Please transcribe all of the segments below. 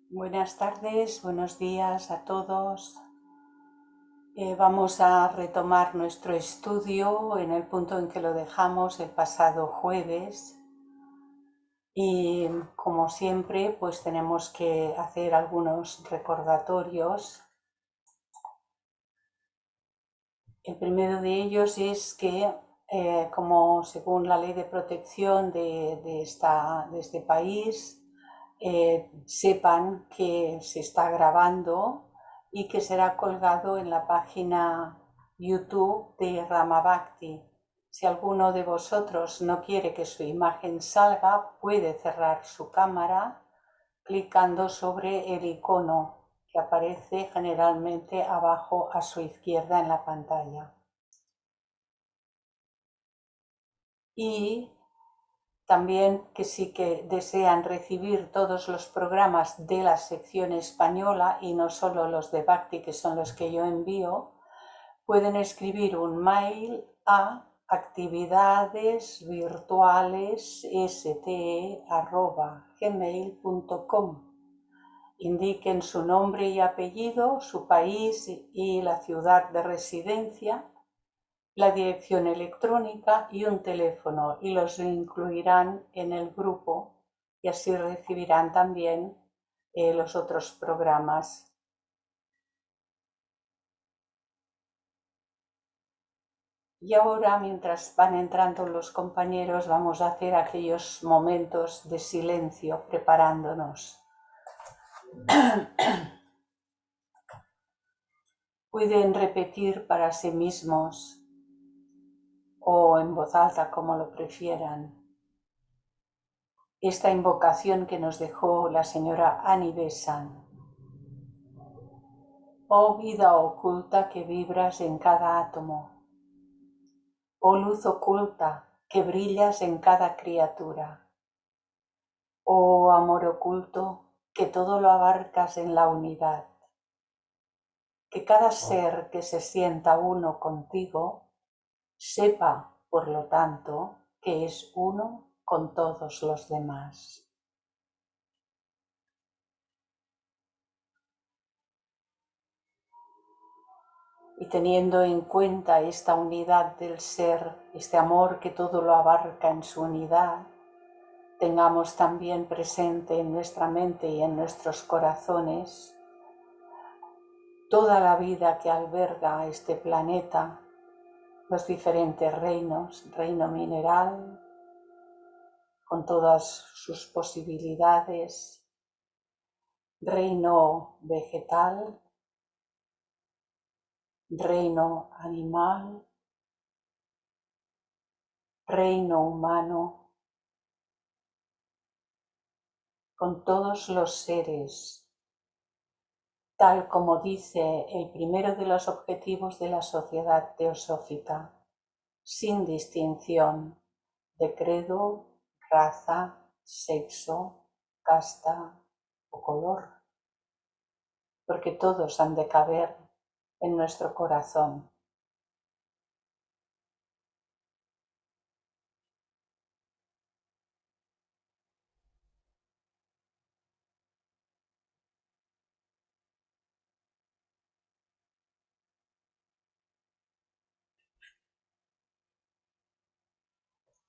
Buenas tardes, buenos días a todos. Vamos a retomar nuestro estudio en el punto en que lo dejamos el pasado jueves y como siempre pues tenemos que hacer algunos recordatorios. El primero de ellos es que como según la ley de protección de este país, sepan que se está grabando y que será colgado en la página YouTube de Rama Bhakti. Si alguno de vosotros no quiere que su imagen salga, puede cerrar su cámara clicando sobre el icono que aparece generalmente abajo a su izquierda en la pantalla. Y también que si que desean recibir todos los programas de la sección española y no solo los de Bhakti, que son los que yo envío, pueden escribir un mail a actividadesvirtuales.ste@gmail.com. Indiquen su nombre y apellido, su país y la ciudad de residencia, la dirección electrónica y un teléfono, y los incluirán en el grupo y así recibirán también los otros programas. Y ahora, mientras van entrando los compañeros, vamos a hacer aquellos momentos de silencio preparándonos. Pueden repetir para sí mismos o en voz alta, como lo prefieran, esta invocación que nos dejó la señora Annie Besant. Oh vida oculta que vibras en cada átomo, oh luz oculta que brillas en cada criatura, oh amor oculto que todo lo abarcas en la unidad, que cada ser que se sienta uno contigo sepa, por lo tanto, que es uno con todos los demás. Y teniendo en cuenta esta unidad del ser, este amor que todo lo abarca en su unidad, tengamos también presente en nuestra mente y en nuestros corazones toda la vida que alberga este planeta, los diferentes reinos, reino mineral, con todas sus posibilidades, reino vegetal, reino animal, reino humano, con todos los seres, tal como dice el primero de los objetivos de la sociedad teosófica, sin distinción de credo, raza, sexo, casta o color, porque todos han de caber en nuestro corazón.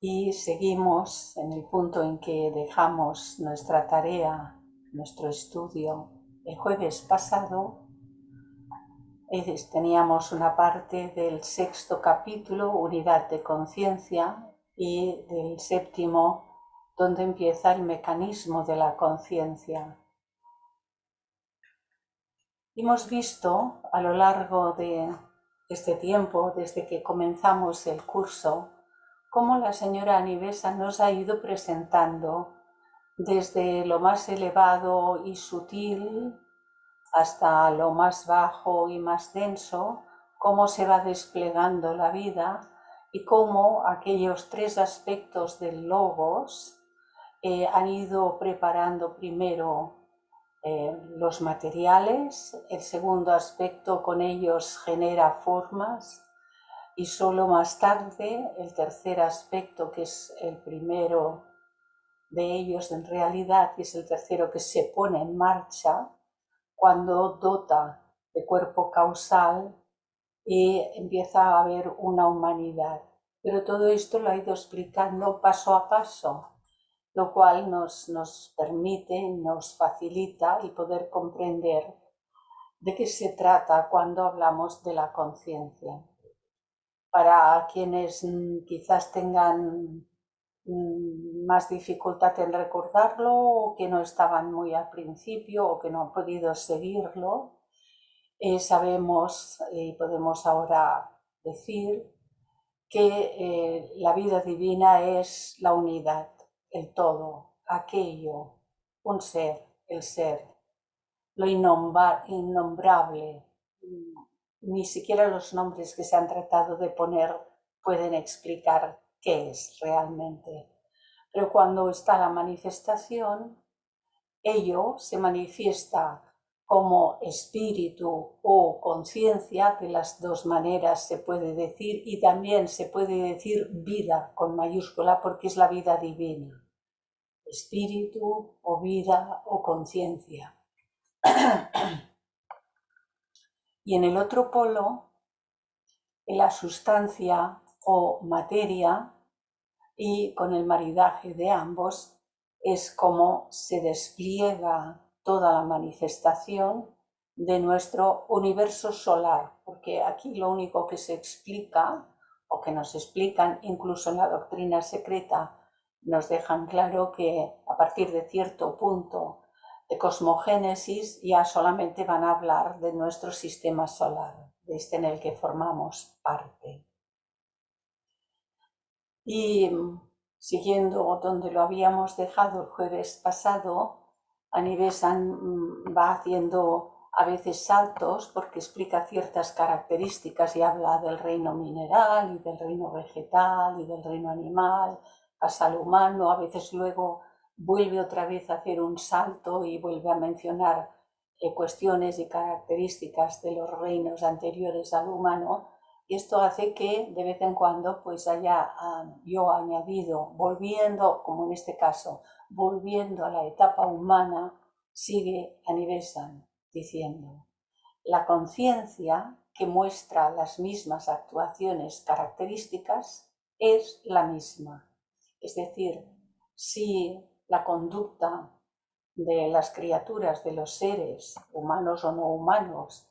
Y seguimos en el punto en que dejamos nuestra tarea, nuestro estudio el jueves pasado. Teníamos una parte del 6º capítulo, Unidad de Conciencia, y del 7º, donde empieza el mecanismo de la conciencia. Hemos visto a lo largo de este tiempo, desde que comenzamos el curso, cómo la señora Annie Besant nos ha ido presentando desde lo más elevado y sutil hasta lo más bajo y más denso, cómo se va desplegando la vida y cómo aquellos 3 aspectos del logos han ido preparando primero los materiales, el segundo aspecto con ellos genera formas y solo más tarde el tercer aspecto, que es el primero de ellos en realidad, y es el tercero que se pone en marcha cuando dota de cuerpo causal y empieza a haber una humanidad. Pero todo esto lo ha ido explicando paso a paso, lo cual nos permite, nos facilita el poder comprender de qué se trata cuando hablamos de la conciencia. Para quienes quizás tengan más dificultad en recordarlo, o que no estaban muy al principio, o que no han podido seguirlo, sabemos y podemos ahora decir que la vida divina es la unidad, el todo, aquello, un ser, el ser, lo innombrable. Ni siquiera los nombres que se han tratado de poner pueden explicar qué es realmente. Pero cuando está la manifestación, ello se manifiesta como espíritu o conciencia, de las dos maneras se puede decir, y también se puede decir vida con mayúscula porque es la vida divina, espíritu o vida o conciencia. Y en el otro polo, en la sustancia o materia, y con el maridaje de ambos, es como se despliega toda la manifestación de nuestro universo solar, porque aquí lo único que se explica, o que nos explican incluso en la doctrina secreta, nos dejan claro que a partir de cierto punto de cosmogénesis ya solamente van a hablar de nuestro sistema solar, de este en el que formamos parte. Y siguiendo donde lo habíamos dejado el jueves pasado, Anivesan va haciendo a veces saltos porque explica ciertas características y habla del reino mineral y del reino vegetal y del reino animal, pasa al humano, a veces luego vuelve otra vez a hacer un salto y vuelve a mencionar cuestiones y características de los reinos anteriores al humano. Y esto hace que de vez en cuando pues haya yo añadido, volviendo, como en este caso, volviendo a la etapa humana, sigue Anivesan diciendo, la conciencia que muestra las mismas actuaciones características es la misma. Es decir, si la conducta de las criaturas, de los seres, humanos o no humanos,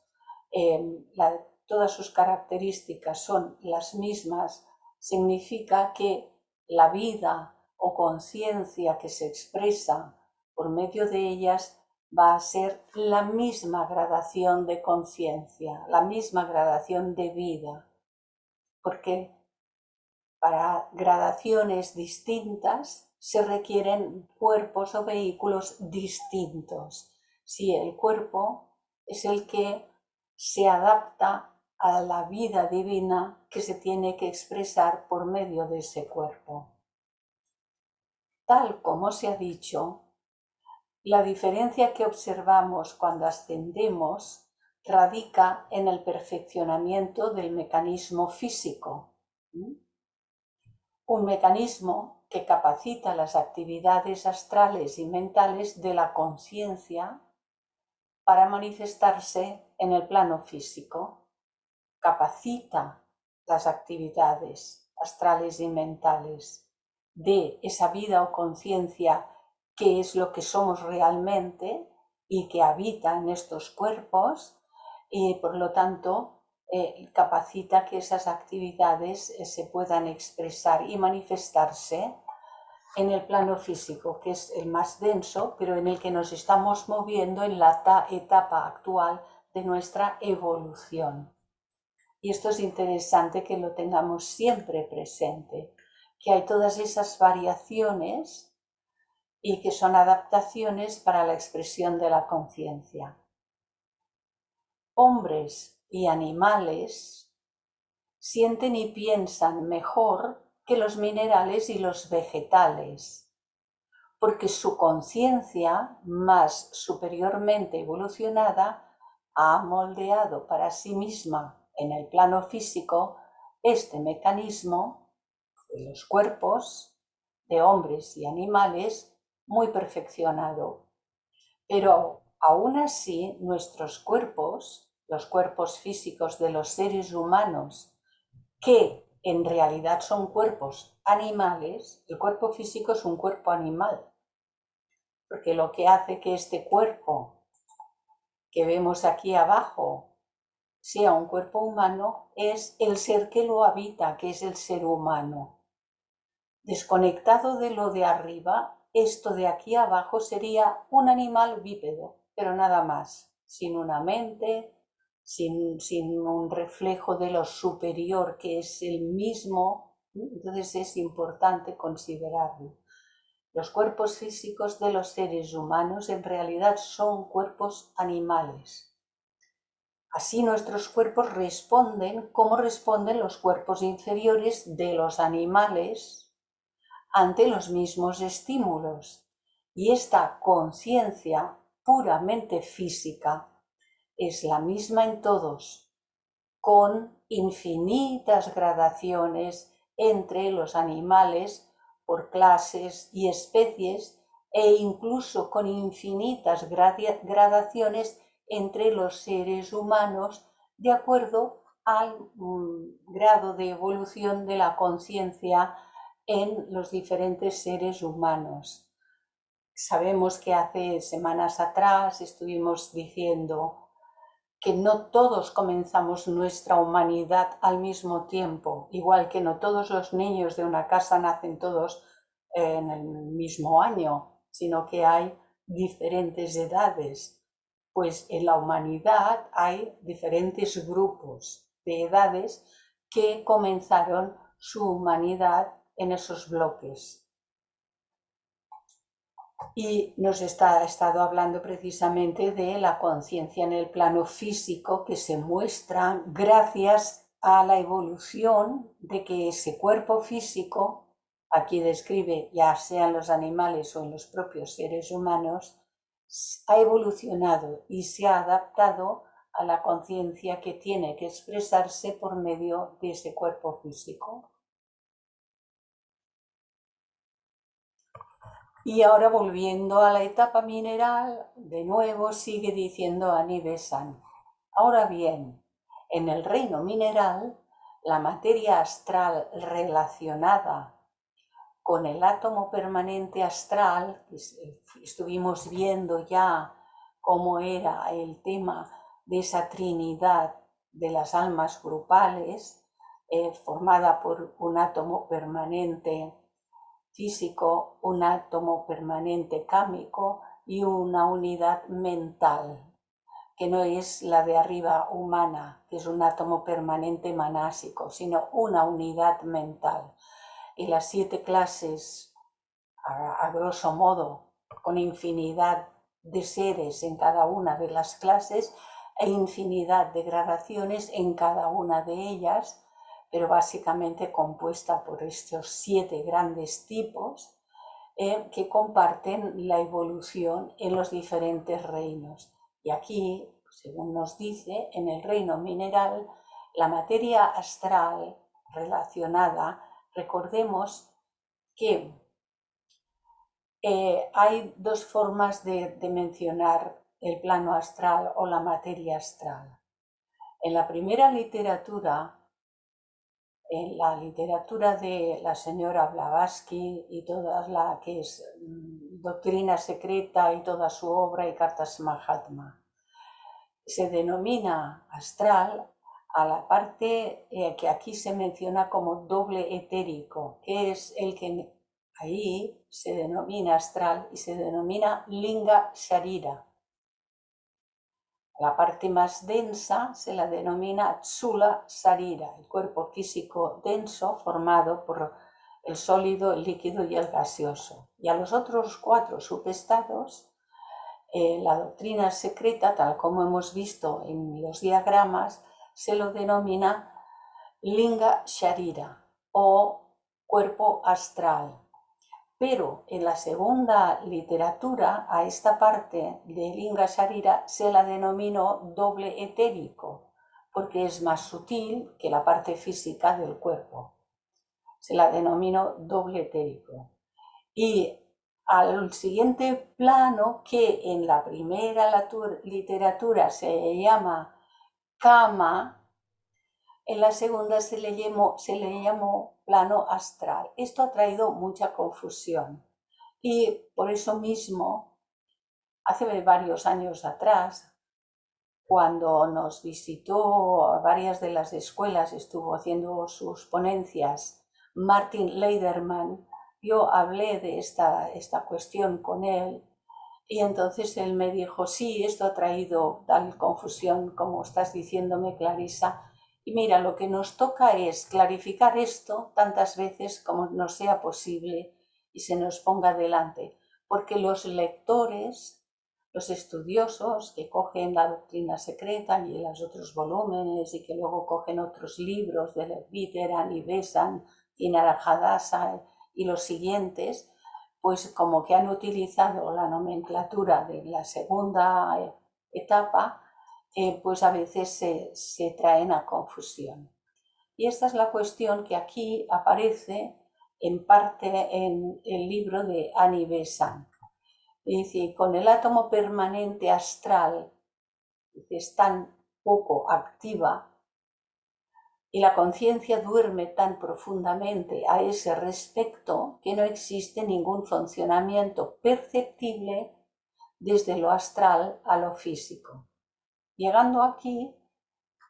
todas sus características son las mismas, significa que la vida o conciencia que se expresa por medio de ellas va a ser la misma gradación de conciencia, la misma gradación de vida, porque para gradaciones distintas se requieren cuerpos o vehículos distintos. Si el cuerpo es el que se adapta a la vida divina que se tiene que expresar por medio de ese cuerpo. Tal como se ha dicho, la diferencia que observamos cuando ascendemos radica en el perfeccionamiento del mecanismo físico. Un mecanismo que capacita las actividades astrales y mentales de la conciencia para manifestarse en el plano físico. Capacita las actividades astrales y mentales de esa vida o conciencia que es lo que somos realmente y que habita en estos cuerpos, y por lo tanto capacita que esas actividades se puedan expresar y manifestarse en el plano físico, que es el más denso, pero en el que nos estamos moviendo en la etapa actual de nuestra evolución. Y esto es interesante que lo tengamos siempre presente, que hay todas esas variaciones y que son adaptaciones para la expresión de la conciencia. Hombres y animales sienten y piensan mejor que los minerales y los vegetales, porque su conciencia más superiormente evolucionada ha moldeado para sí misma en el plano físico este mecanismo de los cuerpos de hombres y animales muy perfeccionado. Pero aún así nuestros cuerpos, los cuerpos físicos de los seres humanos, que en realidad son cuerpos animales, el cuerpo físico es un cuerpo animal, porque lo que hace que este cuerpo que vemos aquí abajo sea un cuerpo humano es el ser que lo habita, que es el ser humano. Desconectado de lo de arriba, esto de aquí abajo sería un animal bípedo, pero nada más, sin una mente, sin un reflejo de lo superior que es el mismo. Entonces es importante considerarlo. Los cuerpos físicos de los seres humanos en realidad son cuerpos animales. Así nuestros cuerpos responden como responden los cuerpos inferiores de los animales ante los mismos estímulos. Y esta conciencia puramente física es la misma en todos, con infinitas gradaciones entre los animales por clases y especies e incluso con infinitas gradaciones entre los seres humanos de acuerdo al grado de evolución de la conciencia en los diferentes seres humanos. Sabemos que hace semanas atrás estuvimos diciendo que no todos comenzamos nuestra humanidad al mismo tiempo, igual que no todos los niños de una casa nacen todos en el mismo año, sino que hay diferentes edades. Pues en la humanidad hay diferentes grupos de edades que comenzaron su humanidad en esos bloques. Y nos ha estado hablando precisamente de la conciencia en el plano físico que se muestra gracias a la evolución de que ese cuerpo físico, aquí describe ya sea en los animales o en los propios seres humanos, ha evolucionado y se ha adaptado a la conciencia que tiene que expresarse por medio de ese cuerpo físico. Y ahora volviendo a la etapa mineral, de nuevo sigue diciendo Anibesan. Ahora bien, en el reino mineral, la materia astral relacionada con el átomo permanente astral, estuvimos viendo ya cómo era el tema de esa trinidad de las almas grupales, formada por un átomo permanente físico, un átomo permanente cámico y una unidad mental, que no es la de arriba humana, que es un átomo permanente manásico, sino una unidad mental. Y las 7 clases, a grosso modo, con infinidad de seres en cada una de las clases e infinidad de gradaciones en cada una de ellas, pero básicamente compuesta por estos 7 grandes tipos que comparten la evolución en los diferentes reinos. Y aquí, según nos dice, en el reino mineral, la materia astral relacionada, recordemos que hay 2 formas de mencionar el plano astral o la materia astral. En la primera literatura, en la literatura de la señora Blavatsky y toda la que es Doctrina Secreta y toda su obra y Cartas Mahatma, se denomina astral a la parte que aquí se menciona como doble etérico, que es el que ahí se denomina astral y se denomina Linga Sharira. La parte más densa se la denomina Tsula Sarira, el cuerpo físico denso formado por el sólido, el líquido y el gaseoso. Y a los otros 4 subestados, la doctrina secreta, tal como hemos visto en los diagramas, se lo denomina Linga Sharira o cuerpo astral. Pero en la segunda literatura, a esta parte de Linga Sharira se la denominó doble etérico, porque es más sutil que la parte física del cuerpo. Se la denominó doble etérico. Y al siguiente plano, que en la primera literatura se llama Kama, en la segunda se le llamó plano astral. Esto ha traído mucha confusión y por eso mismo, hace varios años atrás, cuando nos visitó a varias de las escuelas, estuvo haciendo sus ponencias, Martin Leiderman, yo hablé de esta cuestión con él y entonces él me dijo, sí, esto ha traído tal confusión como estás diciéndome, Clarisa, y mira, lo que nos toca es clarificar esto tantas veces como nos sea posible y se nos ponga delante, porque los lectores, los estudiosos que cogen la doctrina secreta y los otros volúmenes y que luego cogen otros libros de Viteran y Besan y Narajadasa y los siguientes, pues como que han utilizado la nomenclatura de la segunda etapa, pues a veces se traen a confusión. Y esta es la cuestión que aquí aparece en parte en el libro de Annie Besant. Dice, con el átomo permanente astral es tan poco activa y la conciencia duerme tan profundamente a ese respecto que no existe ningún funcionamiento perceptible desde lo astral a lo físico. Llegando aquí,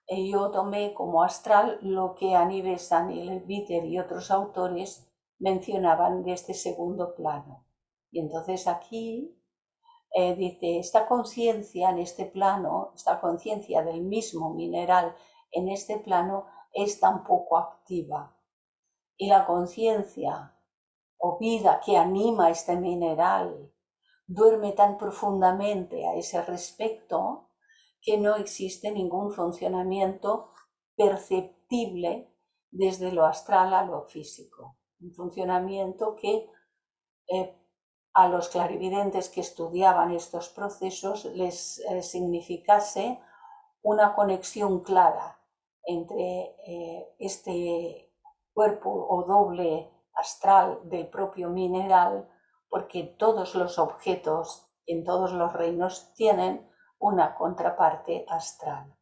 yo tomé como astral lo que Annie Besant y Leadbeater y otros autores mencionaban de este segundo plano. Y entonces aquí dice, esta conciencia en este plano, esta conciencia del mismo mineral en este plano es tan poco activa. Y la conciencia o vida que anima este mineral duerme tan profundamente a ese respecto que no existe ningún funcionamiento perceptible desde lo astral a lo físico. Un funcionamiento que a los clarividentes que estudiaban estos procesos les significase una conexión clara entre este cuerpo o doble astral del propio mineral, porque todos los objetos en todos los reinos tienen una contraparte astral.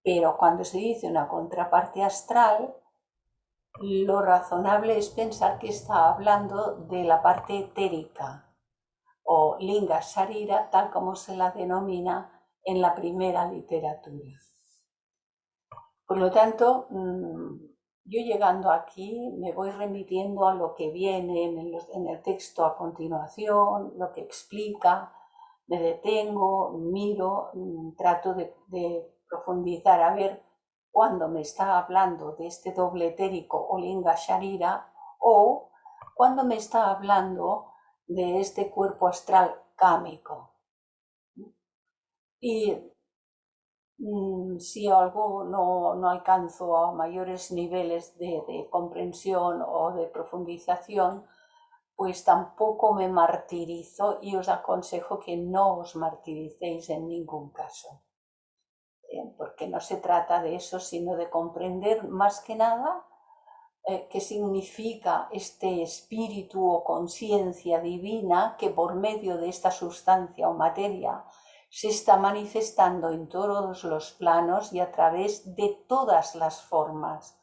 Pero cuando se dice una contraparte astral, lo razonable es pensar que está hablando de la parte etérica o linga sharira, tal como se la denomina en la primera literatura. Por lo tanto, yo llegando aquí me voy remitiendo a lo que viene en el texto a continuación, lo que explica, me detengo, miro, trato de profundizar a ver cuando me está hablando de este doble etérico o linga sharira o cuando me está hablando de este cuerpo astral cámico. Y si algo no alcanzo a mayores niveles de comprensión o de profundización, pues tampoco me martirizo y os aconsejo que no os martiricéis en ningún caso. Porque no se trata de eso, sino de comprender más que nada qué significa este espíritu o conciencia divina que por medio de esta sustancia o materia se está manifestando en todos los planos y a través de todas las formas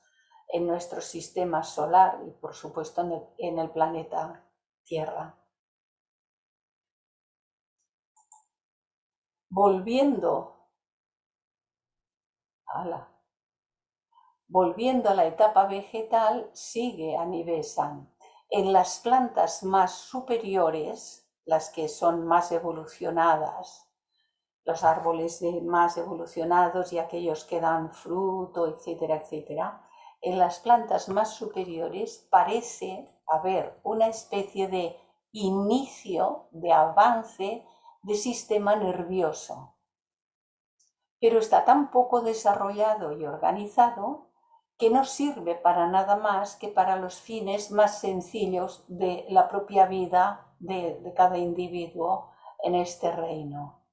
en nuestro sistema solar y por supuesto en el planeta Tierra. Volviendo a la etapa vegetal, sigue Annie Besant. En las plantas más superiores, las que son más evolucionadas, los árboles más evolucionados y aquellos que dan fruto, etcétera, etcétera, en las plantas más superiores parece haber una especie de inicio, de avance de sistema nervioso. Pero está tan poco desarrollado y organizado que no sirve para nada más que para los fines más sencillos de la propia vida de cada individuo en este reino.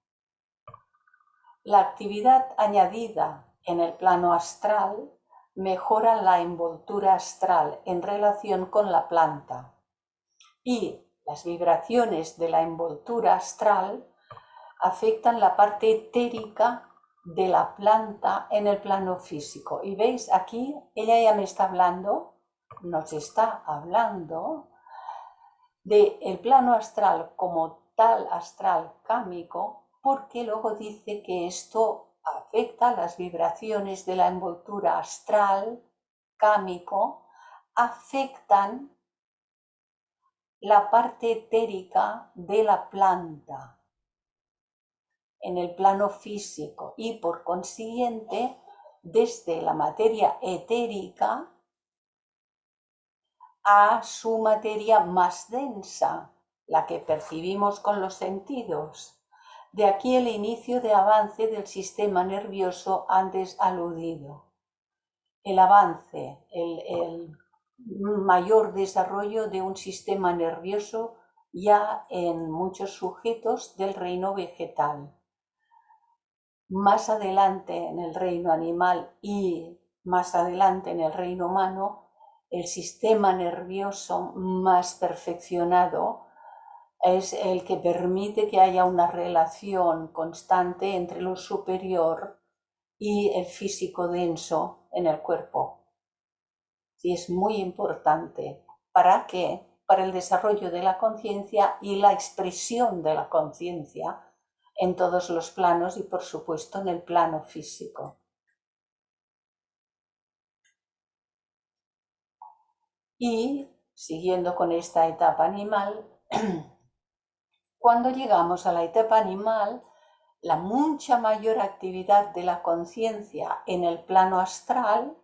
La actividad añadida en el plano astral mejora la envoltura astral en relación con la planta y las vibraciones de la envoltura astral afectan la parte etérica de la planta en el plano físico. Y veis, aquí ella ya me está hablando, nos está hablando del plano astral como tal astral cámico, porque luego dice que esto afecta las vibraciones de la envoltura astral cámico, afectan la parte etérica de la planta en el plano físico y por consiguiente desde la materia etérica a su materia más densa, la que percibimos con los sentidos. De aquí el inicio de avance del sistema nervioso antes aludido. El avance, el mayor desarrollo de un sistema nervioso ya en muchos sujetos del reino vegetal. Más adelante en el reino animal y más adelante en el reino humano, el sistema nervioso más perfeccionado es el que permite que haya una relación constante entre lo superior y el físico denso en el cuerpo. Y es muy importante. ¿Para qué? Para el desarrollo de la conciencia y la expresión de la conciencia en todos los planos y por supuesto en el plano físico. Y siguiendo con esta etapa animal, cuando llegamos a la etapa animal, la mucha mayor actividad de la conciencia en el plano astral,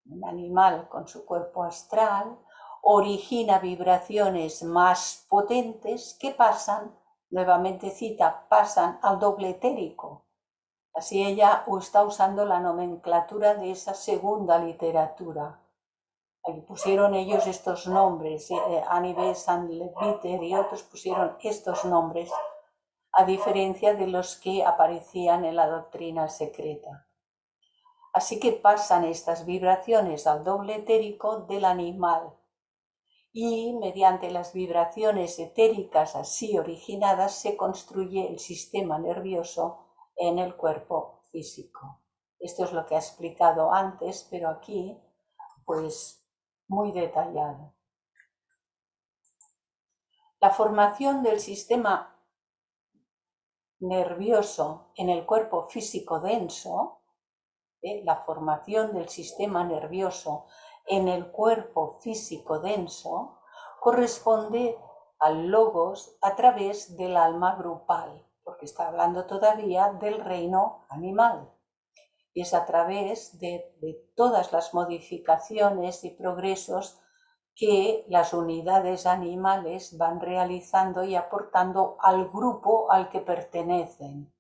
un animal con su cuerpo astral, origina vibraciones más potentes que pasan, nuevamente cita, pasan al doble etérico. Así ella está usando la nomenclatura de esa segunda literatura. Ahí pusieron ellos estos nombres, Annibale Saint-Levitter y otros pusieron estos nombres, a diferencia de los que aparecían en la doctrina secreta. Así que pasan estas vibraciones al doble etérico del animal y mediante las vibraciones etéricas así originadas se construye el sistema nervioso en el cuerpo físico. Esto es lo que he explicado antes, pero aquí pues muy detallado. La formación del sistema nervioso en el cuerpo físico denso, la formación del sistema nervioso en el cuerpo físico denso, corresponde al logos a través del alma grupal, porque está hablando todavía del reino animal. Y es a través de todas las modificaciones y progresos que las unidades animales van realizando y aportando al grupo al que pertenecen.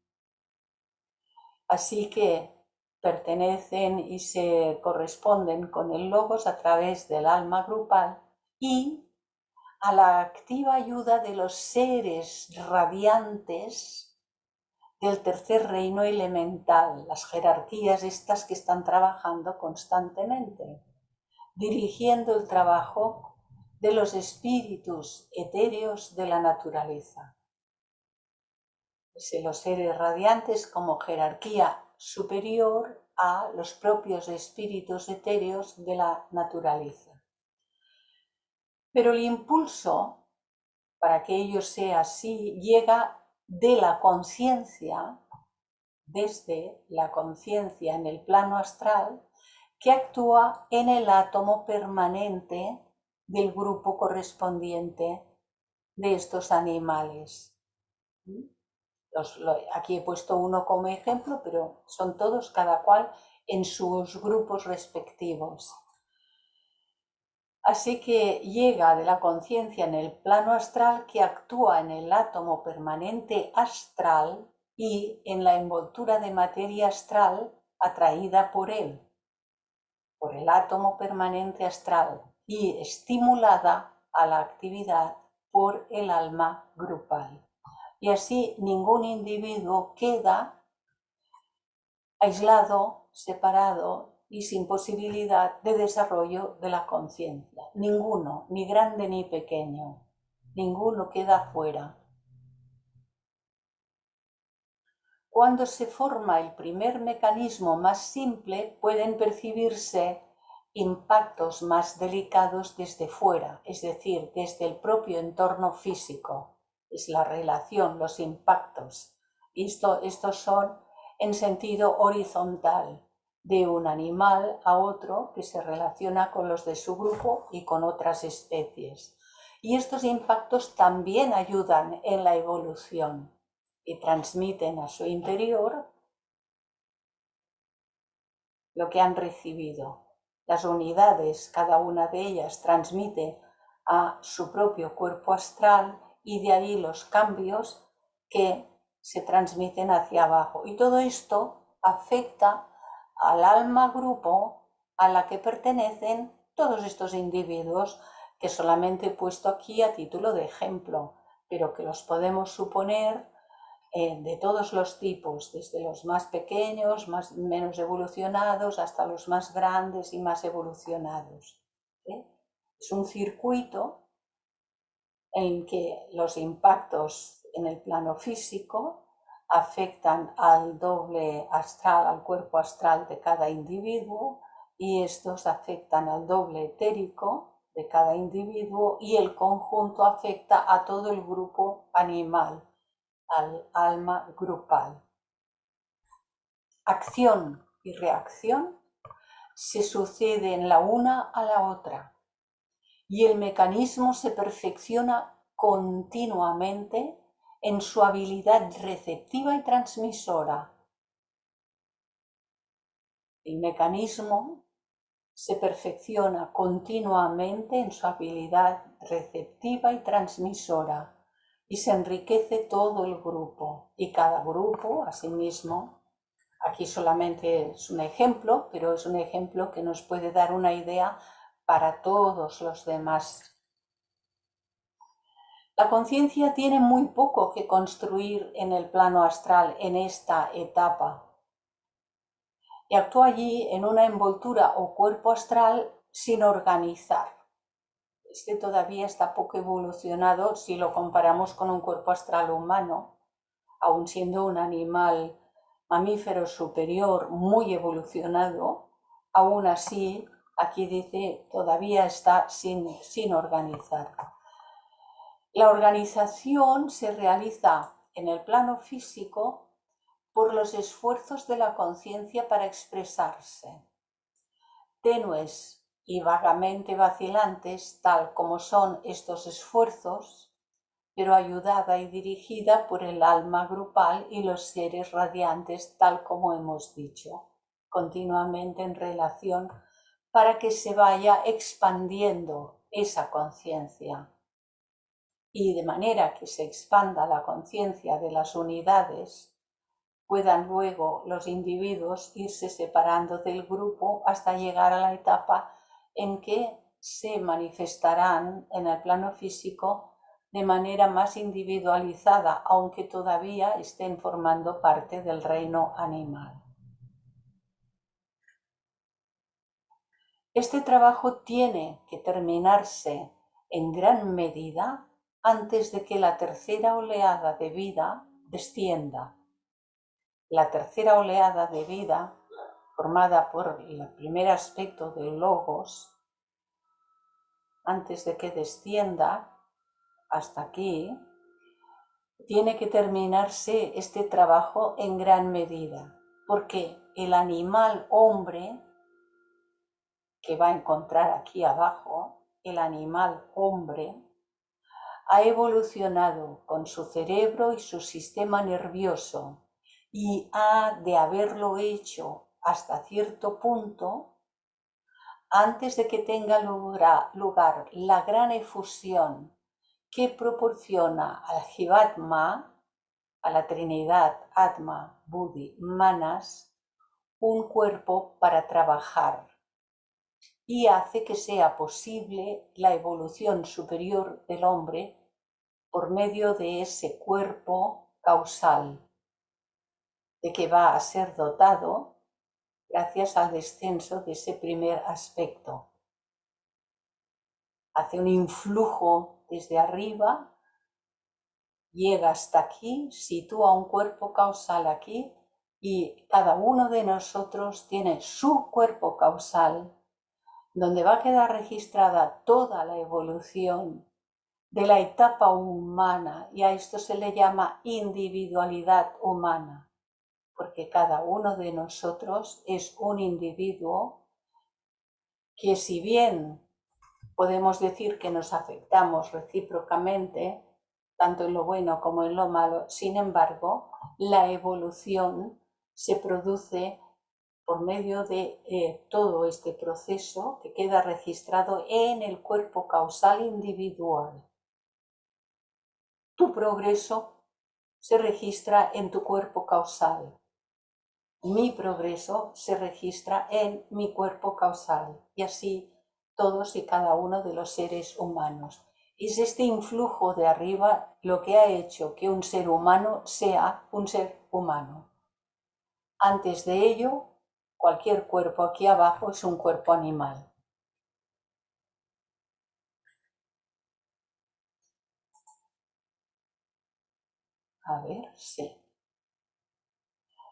Así que pertenecen y se corresponden con el logos a través del alma grupal y a la activa ayuda de los seres radiantes del tercer reino elemental, las jerarquías estas que están trabajando constantemente, dirigiendo el trabajo de los espíritus etéreos de la naturaleza. Los seres radiantes como jerarquía superior a los propios espíritus etéreos de la naturaleza. Pero el impulso para que ello sea así llega de la conciencia, desde la conciencia en el plano astral, que actúa en el átomo permanente del grupo correspondiente de estos animales. Aquí he puesto uno como ejemplo, pero son todos, cada cual en sus grupos respectivos. Así que llega de la conciencia en el plano astral que actúa en el átomo permanente astral y en la envoltura de materia astral atraída por él, por el átomo permanente astral y estimulada a la actividad por el alma grupal. Y así ningún individuo queda aislado, separado y sin posibilidad de desarrollo de la conciencia. Ninguno, ni grande ni pequeño, ninguno queda fuera. Cuando se forma el primer mecanismo más simple, pueden percibirse impactos más delicados desde fuera, es decir, desde el propio entorno físico. Es la relación, los impactos. Estos son en sentido horizontal, de un animal a otro que se relaciona con los de su grupo y con otras especies. Y estos impactos también ayudan en la evolución y transmiten a su interior lo que han recibido. Las unidades, cada una de ellas transmite a su propio cuerpo astral y de ahí los cambios que se transmiten hacia abajo. Y todo esto afecta al alma grupo a la que pertenecen todos estos individuos que solamente he puesto aquí a título de ejemplo, pero que los podemos suponer de todos los tipos, desde los más pequeños, menos evolucionados, hasta los más grandes y más evolucionados. Es un circuito en que los impactos en el plano físico afectan al doble astral, al cuerpo astral de cada individuo, y estos afectan al doble etérico de cada individuo, y el conjunto afecta a todo el grupo animal, al alma grupal. Acción y reacción se suceden la una a la otra y el mecanismo se perfecciona continuamente en su habilidad receptiva y transmisora. El mecanismo se perfecciona continuamente en su habilidad receptiva y transmisora y se enriquece todo el grupo y cada grupo asimismo. Aquí solamente es un ejemplo, pero es un ejemplo que nos puede dar una idea para todos los demás. La conciencia tiene muy poco que construir en el plano astral en esta etapa y actúa allí en una envoltura o cuerpo astral sin organizar. Este todavía está poco evolucionado si lo comparamos con un cuerpo astral humano, aun siendo un animal mamífero superior muy evolucionado. Aún así, aquí dice, todavía está sin organizar. La organización se realiza en el plano físico por los esfuerzos de la conciencia para expresarse, tenues y vagamente vacilantes, tal como son estos esfuerzos, pero ayudada y dirigida por el alma grupal y los seres radiantes, tal como hemos dicho, continuamente en relación para que se vaya expandiendo esa conciencia. Y de manera que se expanda la conciencia de las unidades, puedan luego los individuos irse separando del grupo hasta llegar a la etapa en que se manifestarán en el plano físico de manera más individualizada, aunque todavía estén formando parte del reino animal. Este trabajo tiene que terminarse en gran medida antes de que la tercera oleada de vida descienda. La tercera oleada de vida, formada por el primer aspecto del logos, antes de que descienda hasta aquí, tiene que terminarse este trabajo en gran medida, porque el animal hombre que va a encontrar aquí abajo, el animal hombre, ha evolucionado con su cerebro y su sistema nervioso y ha de haberlo hecho hasta cierto punto antes de que tenga lugar la gran efusión que proporciona al Jivatma, a la Trinidad Atma, Buddhi, Manas, un cuerpo para trabajar y hace que sea posible la evolución superior del hombre por medio de ese cuerpo causal de que va a ser dotado gracias al descenso de ese primer aspecto. Hace un influjo desde arriba, llega hasta aquí, sitúa un cuerpo causal aquí y cada uno de nosotros tiene su cuerpo causal, donde va a quedar registrada toda la evolución de la etapa humana, y a esto se le llama individualidad humana, porque cada uno de nosotros es un individuo que, si bien podemos decir que nos afectamos recíprocamente, tanto en lo bueno como en lo malo, sin embargo, la evolución se produce por medio de todo este proceso que queda registrado en el cuerpo causal individual. Tu progreso se registra en tu cuerpo causal. Mi progreso se registra en mi cuerpo causal, y así todos y cada uno de los seres humanos. Es este influjo de arriba lo que ha hecho que un ser humano sea un ser humano. Antes de ello, cualquier cuerpo aquí abajo es un cuerpo animal. A ver, sí.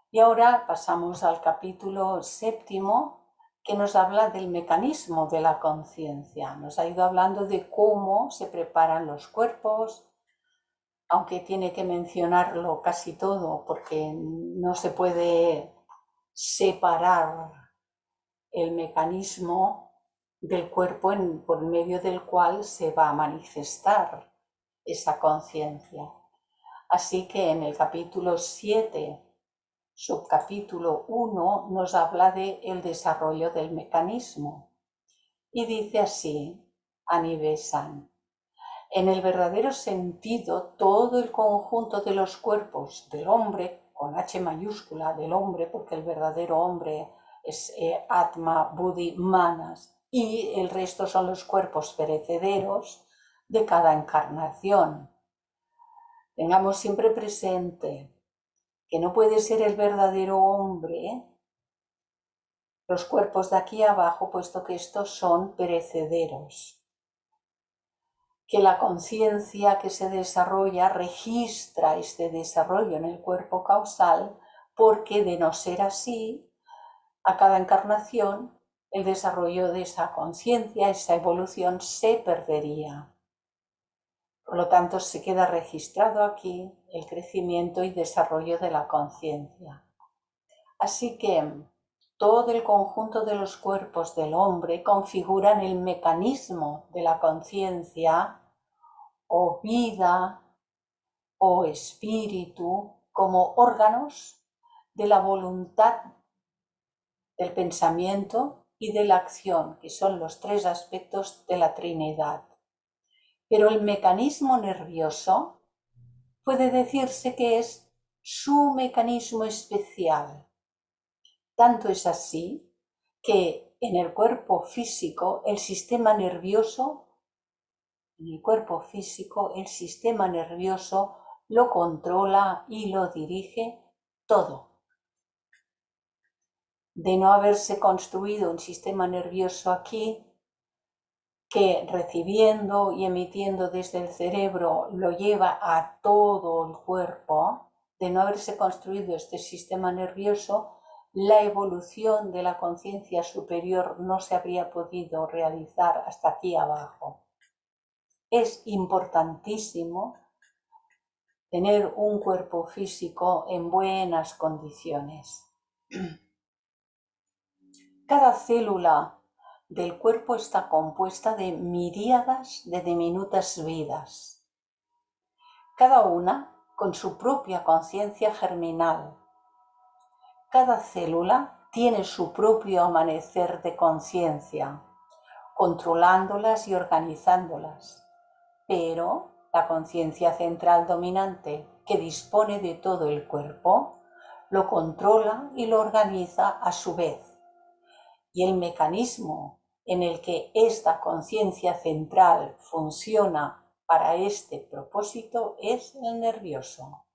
Y ahora pasamos al capítulo 7, que nos habla del mecanismo de la conciencia. Nos ha ido hablando de cómo se preparan los cuerpos, aunque tiene que mencionarlo casi todo porque no se puede separar el mecanismo del cuerpo por medio del cual se va a manifestar esa conciencia. Así que en el capítulo 7, subcapítulo 1, nos habla del desarrollo del mecanismo. Y dice así, Anibe-san: en el verdadero sentido, todo el conjunto de los cuerpos del hombre, con H mayúscula del hombre, porque el verdadero hombre es Atma, Buddhi, Manas, y el resto son los cuerpos perecederos de cada encarnación. Tengamos siempre presente que no puede ser el verdadero hombre los cuerpos de aquí abajo, puesto que estos son perecederos. Que la conciencia que se desarrolla registra este desarrollo en el cuerpo causal, porque de no ser así, a cada encarnación el desarrollo de esa conciencia, esa evolución se perdería. Por lo tanto, se queda registrado aquí el crecimiento y desarrollo de la conciencia. Así que todo el conjunto de los cuerpos del hombre configuran el mecanismo de la conciencia o vida o espíritu como órganos de la voluntad, del pensamiento y de la acción, que son los tres aspectos de la Trinidad. Pero el mecanismo nervioso puede decirse que es su mecanismo especial. Tanto es así que en el cuerpo físico, el sistema nervioso lo controla y lo dirige todo. De no haberse construido un sistema nervioso aquí, que recibiendo y emitiendo desde el cerebro lo lleva a todo el cuerpo, de no haberse construido este sistema nervioso, la evolución de la conciencia superior no se habría podido realizar hasta aquí abajo. Es importantísimo tener un cuerpo físico en buenas condiciones. Cada célula del cuerpo está compuesta de miríadas de diminutas vidas, cada una con su propia conciencia germinal. Cada célula tiene su propio amanecer de conciencia, controlándolas y organizándolas, pero la conciencia central dominante, que dispone de todo el cuerpo, lo controla y lo organiza a su vez. Y el mecanismo en el que esta conciencia central funciona para este propósito es el nervioso.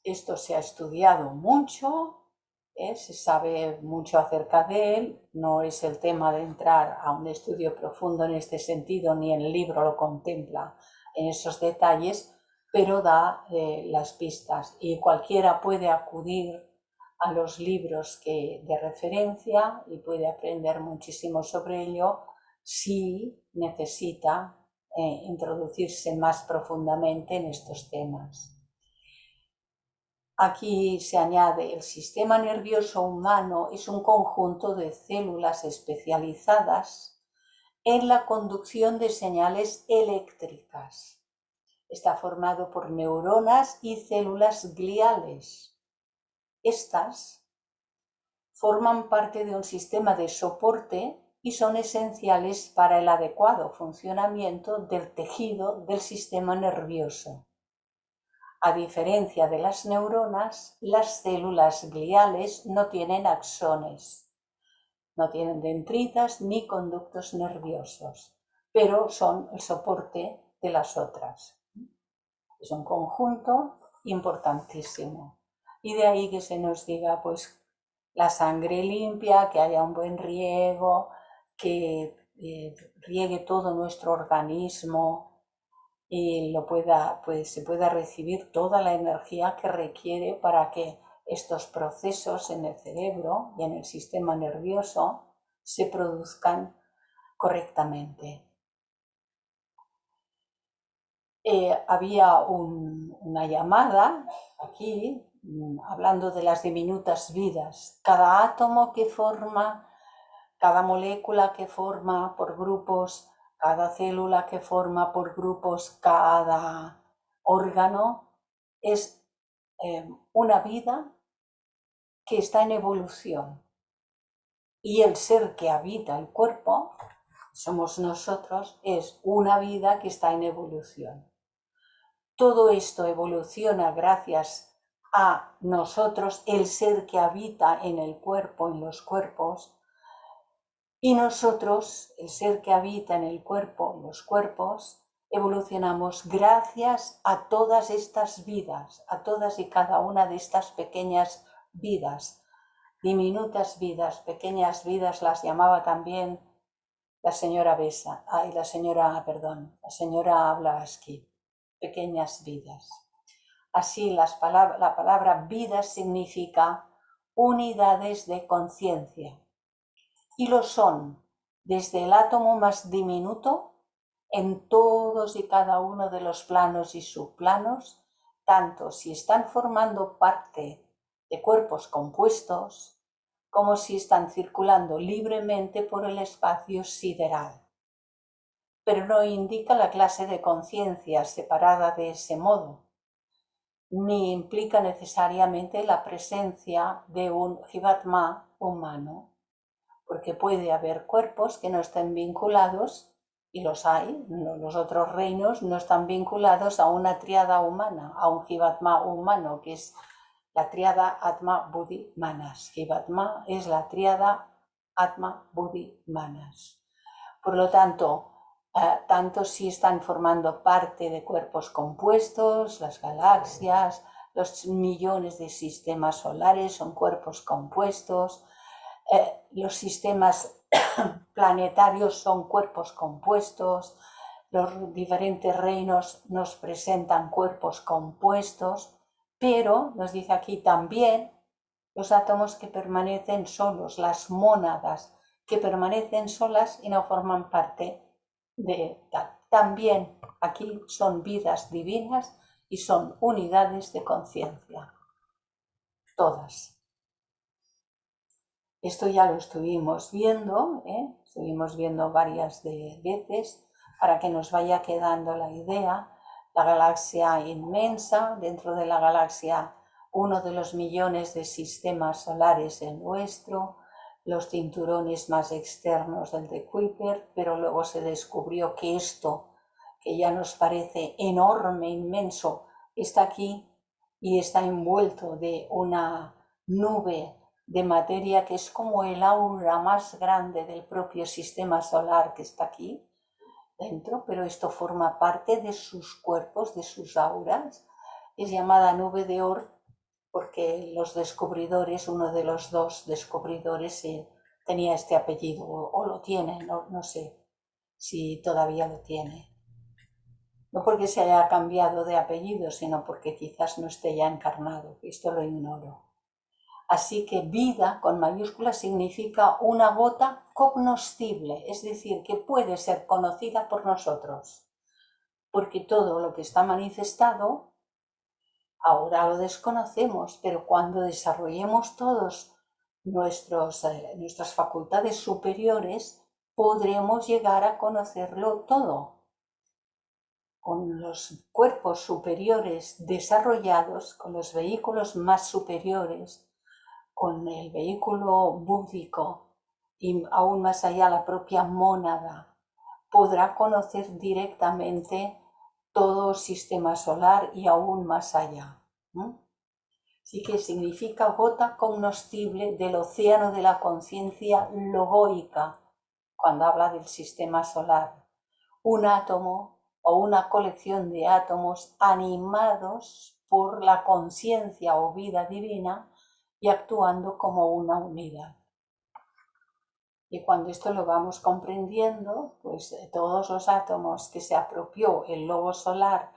Esto se ha estudiado mucho Se sabe mucho acerca de él, no es el tema de entrar a un estudio profundo en este sentido, ni el libro lo contempla en esos detalles, pero da las pistas y cualquiera puede acudir a los libros de referencia y puede aprender muchísimo sobre ello si necesita introducirse más profundamente en estos temas. Aquí se añade, el sistema nervioso humano es un conjunto de células especializadas en la conducción de señales eléctricas. Está formado por neuronas y células gliales. Estas forman parte de un sistema de soporte y son esenciales para el adecuado funcionamiento del tejido del sistema nervioso. A diferencia de las neuronas, las células gliales no tienen axones, no tienen dendritas ni conductos nerviosos, pero son el soporte de las otras. Es un conjunto importantísimo. Y de ahí que se nos diga, pues, la sangre limpia, que haya un buen riego, que riegue todo nuestro organismo y se pueda recibir toda la energía que requiere para que estos procesos en el cerebro y en el sistema nervioso se produzcan correctamente. Había una llamada aquí hablando de las diminutas vidas. Cada átomo que forma, cada molécula que forma por grupos, cada célula que forma por grupos, cada órgano es una vida que está en evolución. Y el ser que habita el cuerpo, somos nosotros, es una vida que está en evolución. Todo esto evoluciona gracias a nosotros, el ser que habita en el cuerpo, en los cuerpos, y nosotros, el ser que habita en el cuerpo, en los cuerpos, evolucionamos gracias a todas estas vidas, a todas y cada una de estas pequeñas vidas, diminutas vidas, pequeñas vidas, las llamaba también la señora la señora Blavatsky, pequeñas vidas. Así la palabra vida significa unidades de conciencia. Y lo son desde el átomo más diminuto en todos y cada uno de los planos y subplanos, tanto si están formando parte de cuerpos compuestos como si están circulando libremente por el espacio sideral. Pero no indica la clase de conciencia separada de ese modo, ni implica necesariamente la presencia de un Jivatma humano, porque puede haber cuerpos que no estén vinculados, y los hay, los otros reinos no están vinculados a una tríada humana, a un Jivatma humano, que es la tríada Atma, Buddhi, Manas. Jivatma es la tríada Atma, Buddhi, Manas. Por lo tanto, tanto si están formando parte de cuerpos compuestos, las galaxias, los millones de sistemas solares son cuerpos compuestos, los sistemas planetarios son cuerpos compuestos, los diferentes reinos nos presentan cuerpos compuestos, pero nos dice aquí también los átomos que permanecen solos, las mónadas que permanecen solas y no forman parte de tal. También aquí son vidas divinas y son unidades de conciencia, todas. Esto ya lo estuvimos viendo varias veces para que nos vaya quedando la idea. La galaxia inmensa, dentro de la galaxia uno de los millones de sistemas solares el nuestro, los cinturones más externos del de Kuiper, pero luego se descubrió que esto, que ya nos parece enorme, inmenso, está aquí y está envuelto de una nube de materia que es como el aura más grande del propio sistema solar que está aquí dentro, pero esto forma parte de sus cuerpos, de sus auras. Es llamada nube de Oort porque los descubridores, uno de los dos descubridores tenía este apellido, o lo tiene, no sé si todavía lo tiene. No porque se haya cambiado de apellido, sino porque quizás no esté ya encarnado, esto lo ignoro. Así que vida con mayúsculas significa una gota cognoscible, es decir, que puede ser conocida por nosotros, porque todo lo que está manifestado ahora lo desconocemos, pero cuando desarrollemos todos nuestras facultades superiores, podremos llegar a conocerlo todo. Con los cuerpos superiores desarrollados, con los vehículos más superiores, con el vehículo búdico y aún más allá la propia mónada, podrá conocer directamente todo el sistema solar y aún más allá. Así que significa gota cognoscible del océano de la conciencia logoica, cuando habla del sistema solar. Un átomo o una colección de átomos animados por la conciencia o vida divina y actuando como una unidad. Y cuando esto lo vamos comprendiendo, pues todos los átomos que se apropió el logo solar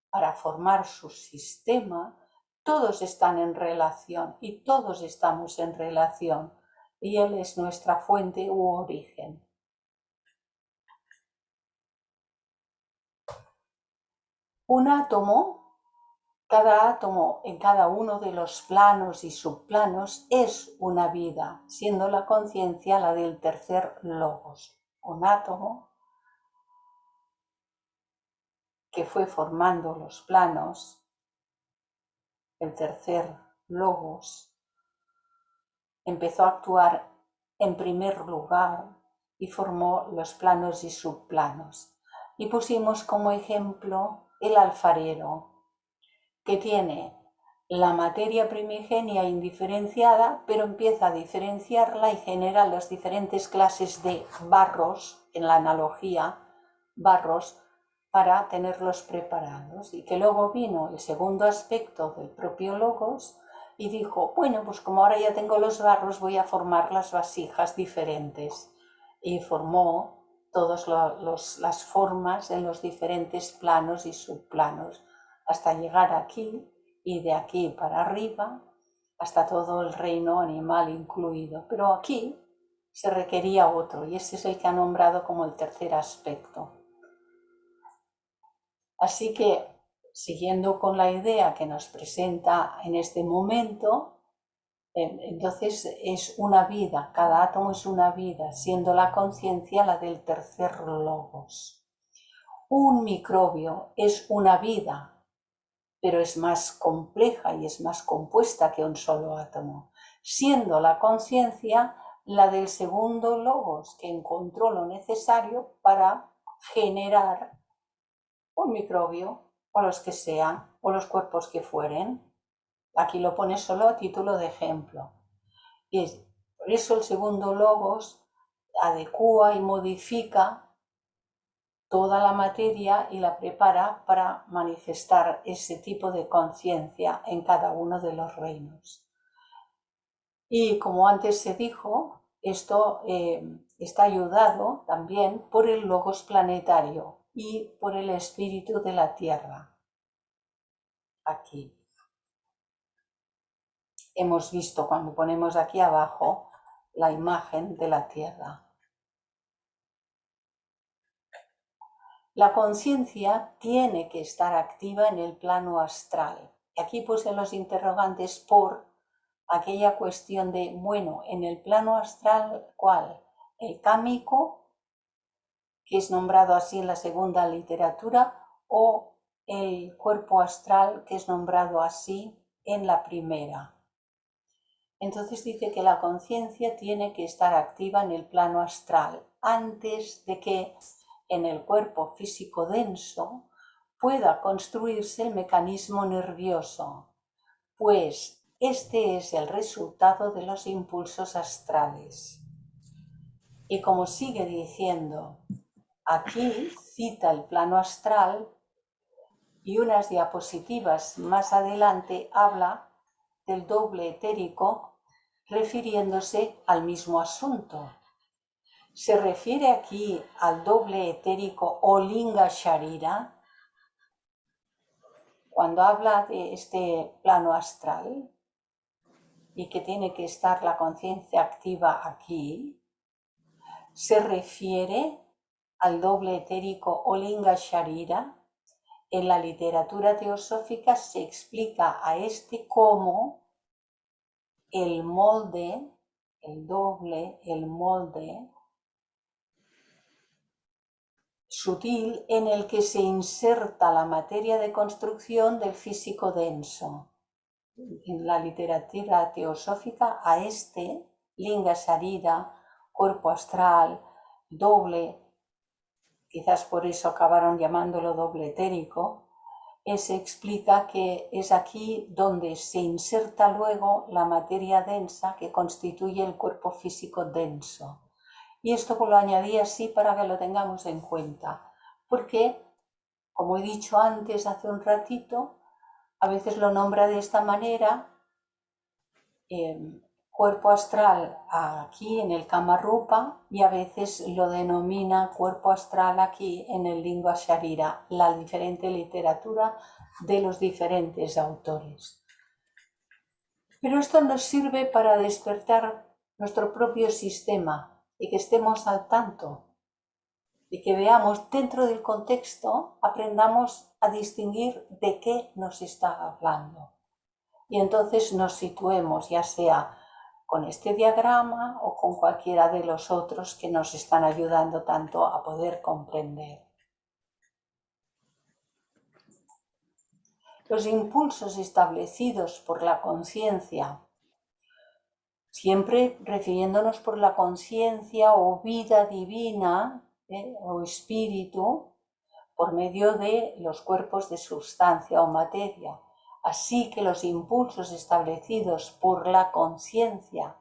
para formar su sistema, todos están en relación y todos estamos en relación. Y Él es nuestra fuente u origen. Un átomo, cada átomo en cada uno de los planos y subplanos es una vida, siendo la conciencia la del tercer logos. Un átomo que fue formando los planos, el tercer logos, empezó a actuar en primer lugar y formó los planos y subplanos. Y pusimos como ejemplo el alfarero, que tiene la materia primigenia indiferenciada, pero empieza a diferenciarla y genera las diferentes clases de barros, en la analogía, barros, para tenerlos preparados. Y que luego vino el segundo aspecto del propio logos y dijo, bueno, pues como ahora ya tengo los barros, voy a formar las vasijas diferentes. Y formó todas las formas en los diferentes planos y subplanos, hasta llegar aquí y de aquí para arriba, hasta todo el reino animal incluido. Pero aquí se requería otro, y ese es el que ha nombrado como el tercer aspecto. Así que, siguiendo con la idea que nos presenta en este momento, entonces es una vida, cada átomo es una vida, siendo la conciencia la del tercer logos. Un microbio es una vida, pero es más compleja y es más compuesta que un solo átomo, siendo la conciencia la del segundo logos, que encontró lo necesario para generar un microbio, o los que sean, o los cuerpos que fueren. Aquí lo pone solo a título de ejemplo. Y por eso el segundo logos adecúa y modifica toda la materia y la prepara para manifestar ese tipo de conciencia en cada uno de los reinos. Y como antes se dijo, esto está ayudado también por el logos planetario y por el espíritu de la Tierra. Aquí hemos visto, cuando ponemos aquí abajo, la imagen de la Tierra. La conciencia tiene que estar activa en el plano astral. Aquí puse los interrogantes por aquella cuestión de, bueno, en el plano astral, ¿cuál? El cámico, que es nombrado así en la segunda literatura, o el cuerpo astral, que es nombrado así en la primera. Entonces dice que la conciencia tiene que estar activa en el plano astral antes de que en el cuerpo físico denso pueda construirse el mecanismo nervioso, pues este es el resultado de los impulsos astrales. Y como sigue diciendo, aquí cita el plano astral y unas diapositivas más adelante habla del doble etérico refiriéndose al mismo asunto. Se refiere aquí al doble etérico o linga sharira cuando habla de este plano astral y que tiene que estar la conciencia activa aquí. Se refiere al doble etérico o linga sharira. En la literatura teosófica se explica a este como el molde, el doble, el molde sutil en el que se inserta la materia de construcción del físico denso. En la literatura teosófica a este, linga sharira, cuerpo astral, doble, quizás por eso acabaron llamándolo doble etérico, se explica que es aquí donde se inserta luego la materia densa que constituye el cuerpo físico denso. Y esto lo añadí así para que lo tengamos en cuenta, porque, como he dicho antes hace un ratito, a veces lo nombra de esta manera, cuerpo astral aquí en el Kama Rupa, y a veces lo denomina cuerpo astral aquí en el Lingua Sharira, la diferente literatura de los diferentes autores. Pero esto nos sirve para despertar nuestro propio sistema y que estemos al tanto y que veamos dentro del contexto, aprendamos a distinguir de qué nos está hablando. Y entonces nos situemos, ya sea con este diagrama o con cualquiera de los otros que nos están ayudando tanto a poder comprender. Los impulsos establecidos por la conciencia, siempre refiriéndonos por la conciencia o vida divina o espíritu, por medio de los cuerpos de sustancia o materia. Así que los impulsos establecidos por la conciencia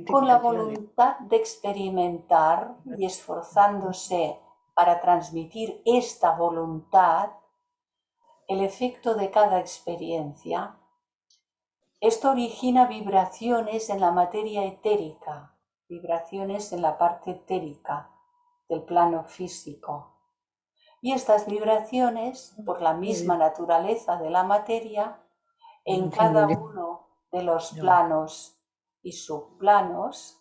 con la voluntad de experimentar y esforzándose para transmitir esta voluntad, el efecto de cada experiencia, esto origina vibraciones en la materia etérica, vibraciones en la parte etérica del plano físico. Y estas vibraciones, por la misma naturaleza de la materia, en cada uno de los planos y subplanos,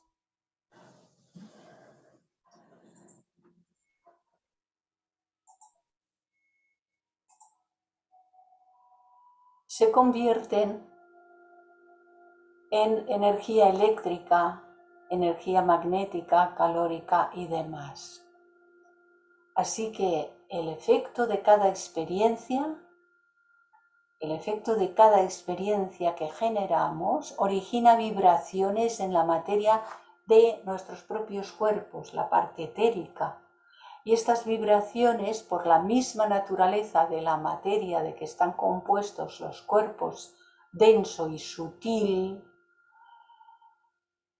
se convierten en energía eléctrica, energía magnética, calórica y demás. Así que el efecto de cada experiencia que generamos origina vibraciones en la materia de nuestros propios cuerpos, la parte etérica. Y estas vibraciones, por la misma naturaleza de la materia de que están compuestos los cuerpos denso y sutil,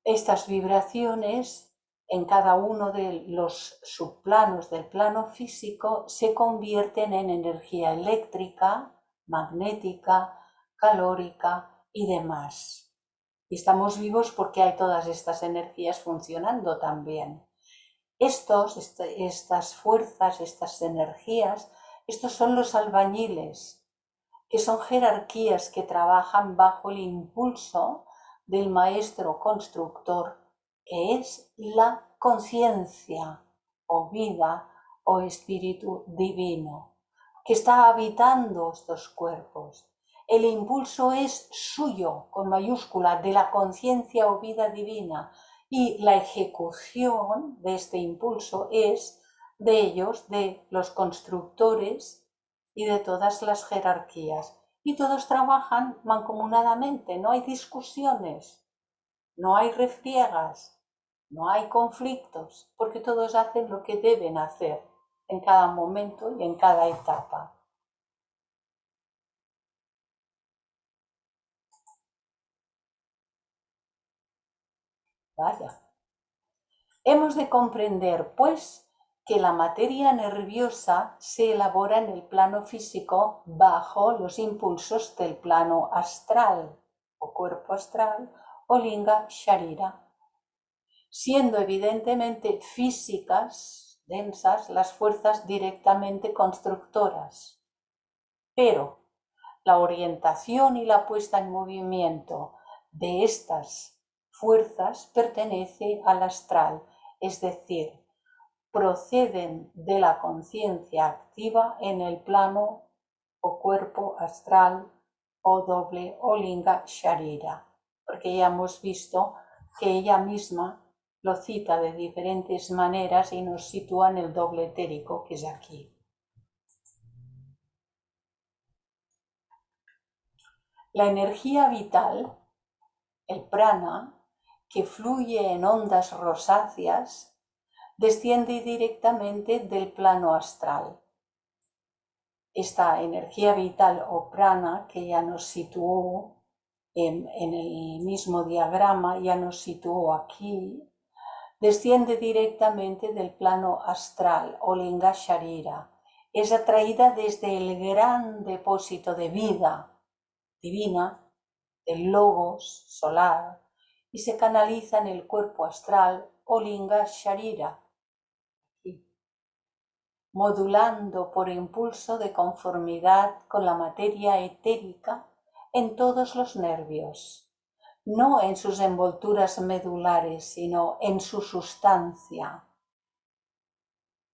estas vibraciones en cada uno de los subplanos del plano físico se convierten en energía eléctrica, magnética, calórica y demás. Y estamos vivos porque hay todas estas energías funcionando también. Estas fuerzas, estas energías, estos son los albañiles, que son jerarquías que trabajan bajo el impulso del maestro constructor, que es la conciencia o vida o espíritu divino, que está habitando estos cuerpos. El impulso es suyo, con mayúscula, de la conciencia o vida divina, y la ejecución de este impulso es de ellos, de los constructores y de todas las jerarquías. Y todos trabajan mancomunadamente, no hay discusiones, no hay refriegas, no hay conflictos, porque todos hacen lo que deben hacer en cada momento y en cada etapa. Vaya. Hemos de comprender, pues, que la materia nerviosa se elabora en el plano físico bajo los impulsos del plano astral. o cuerpo astral, o linga sharira, siendo evidentemente físicas, densas, las fuerzas directamente constructoras. Pero la orientación y la puesta en movimiento de estas fuerzas pertenece al astral, es decir, proceden de la conciencia activa en el plano o cuerpo astral o doble o linga sharira, porque ya hemos visto que ella misma lo cita de diferentes maneras y nos sitúa en el doble etérico, que es aquí. La energía vital, el prana, que fluye en ondas rosáceas, desciende directamente del plano astral. Esta energía vital o prana, que ya nos situó en el mismo diagrama, ya nos situó aquí, desciende directamente del plano astral o linga sharira. Es atraída desde el gran depósito de vida divina, del logos solar, y se canaliza en el cuerpo astral o linga sharira, modulando por impulso de conformidad con la materia etérica en todos los nervios, no en sus envolturas medulares, sino en su sustancia,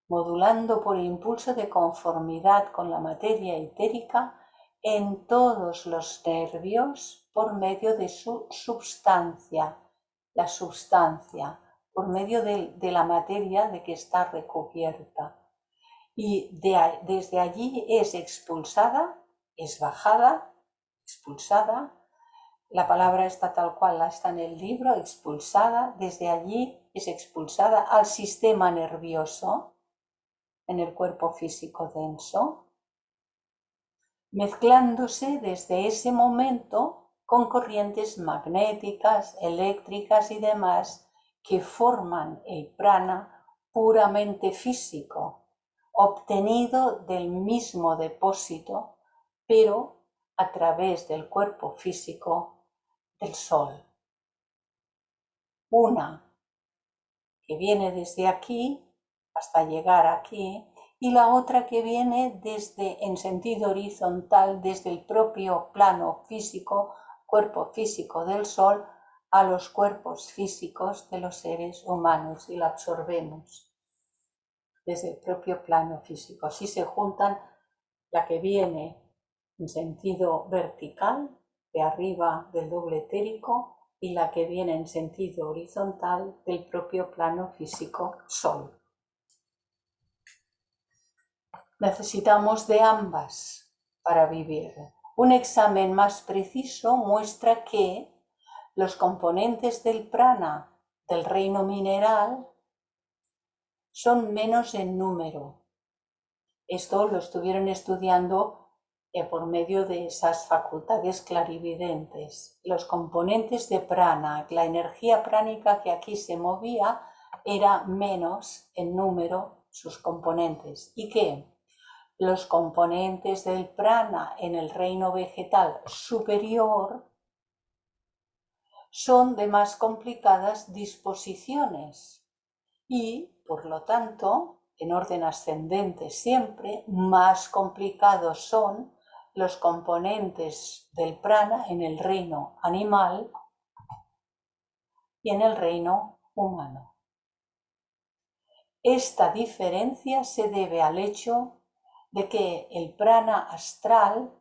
modulando por impulso de conformidad con la materia etérica en todos los nervios por medio de su substancia, la substancia, por medio de la materia de que está recubierta. Y desde allí es expulsada, es bajada, expulsada. La palabra está tal cual, está en el libro, expulsada. Desde allí es expulsada al sistema nervioso en el cuerpo físico denso, mezclándose desde ese momento con corrientes magnéticas, eléctricas y demás que forman el prana puramente físico, obtenido del mismo depósito, pero a través del cuerpo físico del Sol. Una que viene desde aquí hasta llegar aquí, y la otra que viene en sentido horizontal desde el propio plano físico, cuerpo físico del Sol, a los cuerpos físicos de los seres humanos y la absorbemos desde el propio plano físico. Así se juntan la que viene en sentido vertical, de arriba del doble etérico, y la que viene en sentido horizontal del propio plano físico Sol. Necesitamos de ambas para vivir. Un examen más preciso muestra que los componentes del prana del reino mineral son menos en número. Esto lo estuvieron estudiando por medio de esas facultades clarividentes. Los componentes de prana, la energía pránica que aquí se movía, era menos en número sus componentes. ¿Y qué? Los componentes del prana en el reino vegetal superior son de más complicadas disposiciones y, por lo tanto, en orden ascendente siempre, más complicados son los componentes del prana en el reino animal y en el reino humano. Esta diferencia se debe al hecho de que el prana astral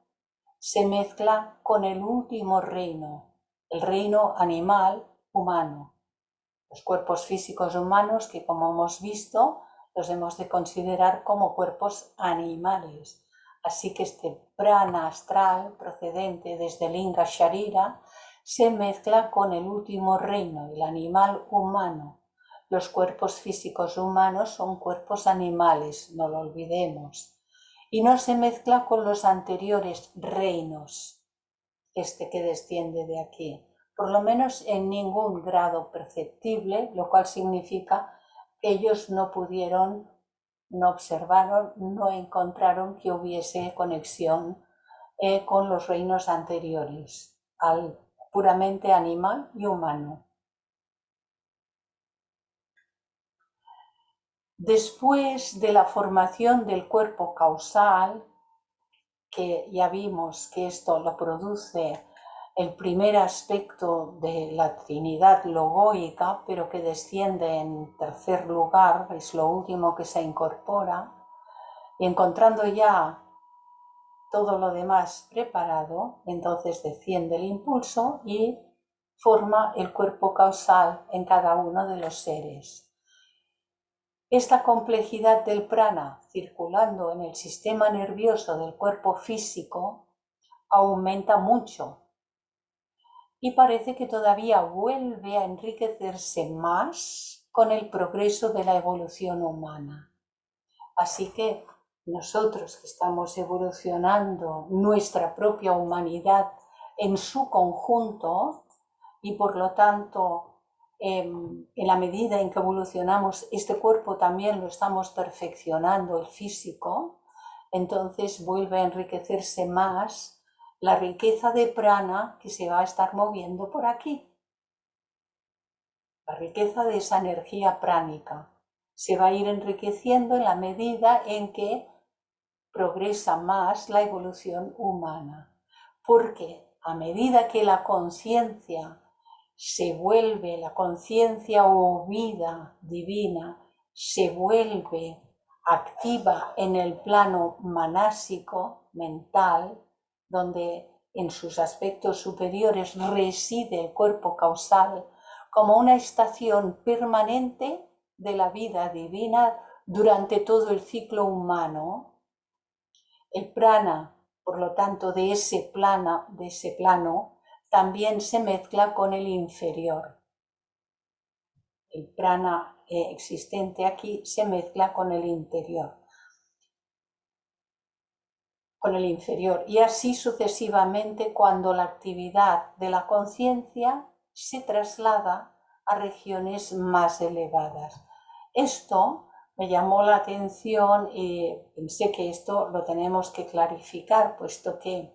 se mezcla con el último reino, el reino animal humano. Los cuerpos físicos humanos que, como hemos visto, los hemos de considerar como cuerpos animales. Así que este prana astral procedente desde linga sharira se mezcla con el último reino, el animal humano. Los cuerpos físicos humanos son cuerpos animales, no lo olvidemos. Y no se mezcla con los anteriores reinos, este que desciende de aquí, por lo menos en ningún grado perceptible, lo cual significa que ellos no pudieron, no observaron, no encontraron que hubiese conexión con los reinos anteriores al puramente animal y humano. Después de la formación del cuerpo causal, que ya vimos que esto lo produce el primer aspecto de la Trinidad logoica, pero que desciende en tercer lugar, es lo último que se incorpora, y encontrando ya todo lo demás preparado, entonces desciende el impulso y forma el cuerpo causal en cada uno de los seres. Esta complejidad del prana circulando en el sistema nervioso del cuerpo físico aumenta mucho y parece que todavía vuelve a enriquecerse más con el progreso de la evolución humana. Así que nosotros que estamos evolucionando nuestra propia humanidad en su conjunto y por lo tanto en la medida en que evolucionamos este cuerpo también lo estamos perfeccionando, el físico, entonces vuelve a enriquecerse más la riqueza de prana que se va a estar moviendo por aquí. La riqueza de esa energía pránica se va a ir enriqueciendo en la medida en que progresa más la evolución humana. Porque a medida que la conciencia se vuelve, la conciencia o vida divina, se vuelve activa en el plano manásico, mental, donde en sus aspectos superiores reside el cuerpo causal, como una estación permanente de la vida divina durante todo el ciclo humano. El prana, por lo tanto, de ese plano, también se mezcla con el inferior. El prana existente aquí se mezcla con el interior, con el inferior, y así sucesivamente cuando la actividad de la conciencia se traslada a regiones más elevadas. Esto me llamó la atención y pensé que esto lo tenemos que clarificar, puesto que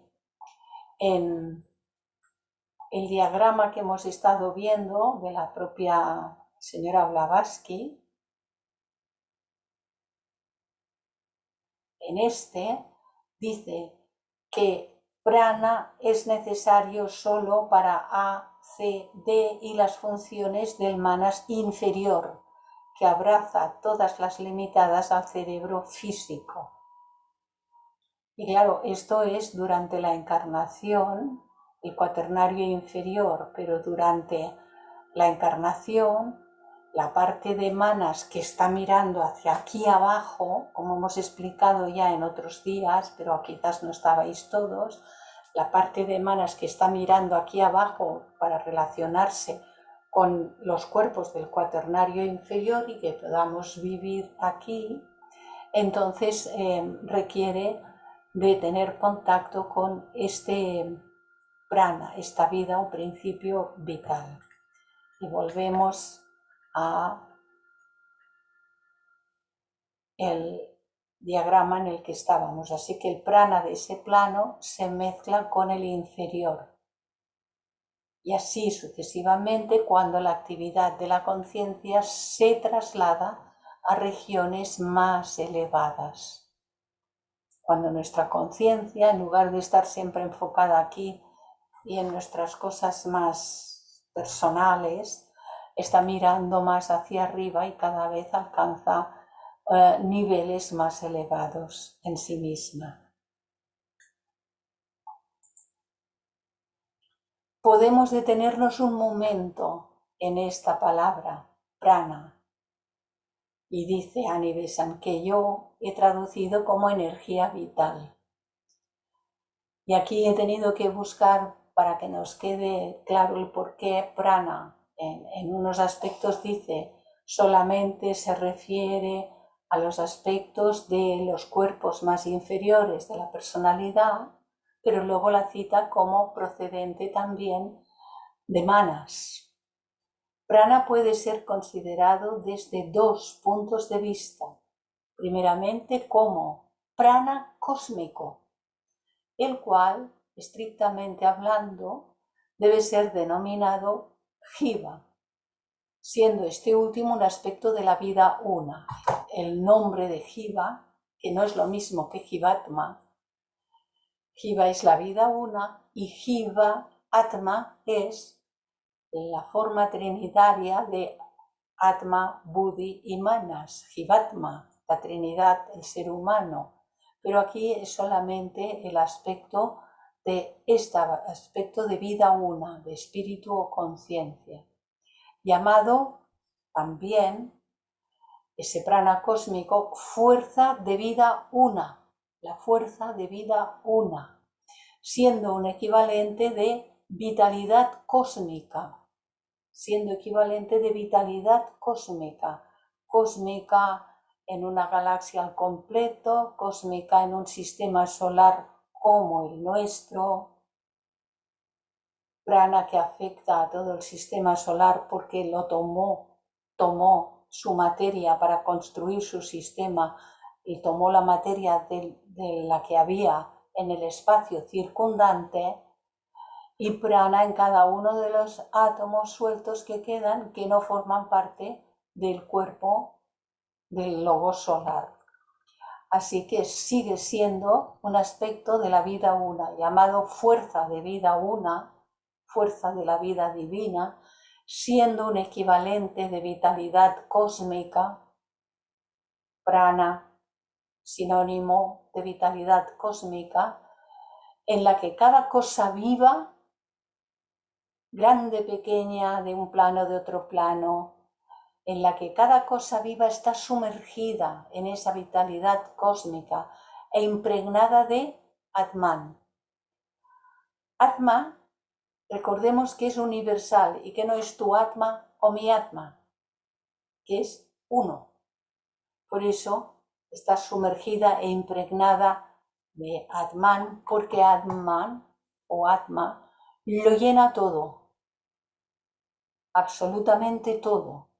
en el diagrama que hemos estado viendo de la propia señora Blavatsky, en este dice que prana es necesario solo para A, C, D y las funciones del manas inferior, que abraza todas las limitadas al cerebro físico. Y claro, esto es durante la encarnación, el cuaternario inferior, pero durante la encarnación, la parte de manas que está mirando hacia aquí abajo, como hemos explicado ya en otros días, pero quizás no estabais todos, la parte de manas que está mirando aquí abajo para relacionarse con los cuerpos del cuaternario inferior y que podamos vivir aquí, entonces requiere de tener contacto con este prana, esta vida o principio vital. Y volvemos a el diagrama en el que estábamos. Así que el prana de ese plano se mezcla con el inferior. Y así sucesivamente cuando la actividad de la conciencia se traslada a regiones más elevadas. Cuando nuestra conciencia, en lugar de estar siempre enfocada aquí y en nuestras cosas más personales, está mirando más hacia arriba y cada vez alcanza niveles más elevados en sí misma. Podemos detenernos un momento en esta palabra, prana, y dice Annie Besant que yo he traducido como energía vital. Y aquí he tenido que buscar para que nos quede claro el por qué prana. En unos aspectos dice solamente se refiere a los aspectos de los cuerpos más inferiores de la personalidad, pero luego la cita como procedente también de manas. Prana puede ser considerado desde dos puntos de vista. Primeramente como prana cósmico, el cual, estrictamente hablando, debe ser denominado Jiva, siendo este último un aspecto de la vida una. El nombre de Jiva, que no es lo mismo que Jivatma. Jiva es la vida una y Jiva Atma es la forma trinitaria de Atma, Buddhi y Manas. Jivatma, la Trinidad, el ser humano. Pero aquí es solamente el aspecto de vida una, de espíritu o conciencia. Llamado también ese prana cósmico fuerza de vida una, la fuerza de vida una, siendo un equivalente de vitalidad cósmica, cósmica en una galaxia al completo, cósmica en un sistema solar como el nuestro, prana que afecta a todo el sistema solar porque lo tomó su materia para construir su sistema y tomó la materia de la que había en el espacio circundante, y prana en cada uno de los átomos sueltos que quedan, que no forman parte del cuerpo del logo solar. Así que sigue siendo un aspecto de la vida una, llamado fuerza de vida una, fuerza de la vida divina, siendo un equivalente de vitalidad cósmica, prana, sinónimo de vitalidad cósmica, en la que cada cosa viva, grande, pequeña, de un plano, de otro plano, en la que cada cosa viva está sumergida en esa vitalidad cósmica e impregnada de Atman. Atma, recordemos que es universal y que no es tu Atma o mi Atma, que es uno. Por eso está sumergida e impregnada de Atman, porque Atman o Atma lo llena todo, absolutamente todo.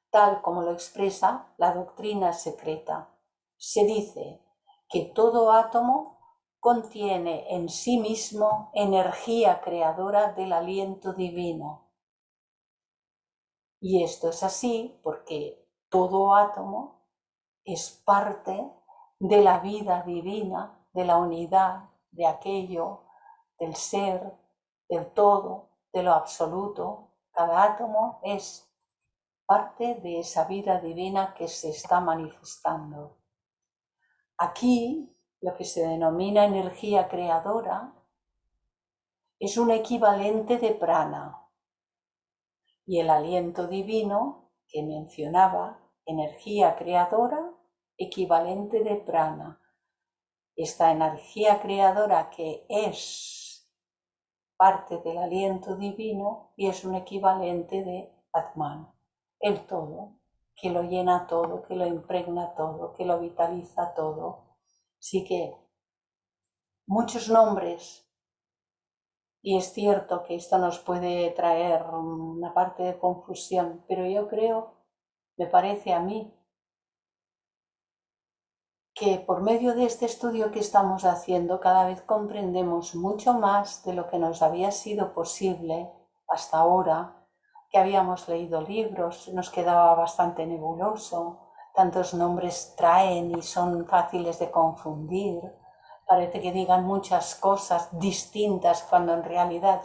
Tal como lo expresa la doctrina secreta. Se dice que todo átomo contiene en sí mismo energía creadora del aliento divino. Y esto es así porque todo átomo es parte de la vida divina, de la unidad, de aquello, del ser, del todo, de lo absoluto. Cada átomo es parte de esa vida divina que se está manifestando. Aquí, lo que se denomina energía creadora es un equivalente de prana, y el aliento divino que mencionaba, energía creadora, equivalente de prana. Esta energía creadora que es parte del aliento divino y es un equivalente de Atman, el todo, que lo llena todo, que lo impregna todo, que lo vitaliza todo. Así que muchos nombres, y es cierto que esto nos puede traer una parte de confusión, pero yo creo, me parece a mí, que por medio de este estudio que estamos haciendo cada vez comprendemos mucho más de lo que nos había sido posible hasta ahora, que habíamos leído libros, nos quedaba bastante nebuloso, tantos nombres traen y son fáciles de confundir, parece que digan muchas cosas distintas cuando en realidad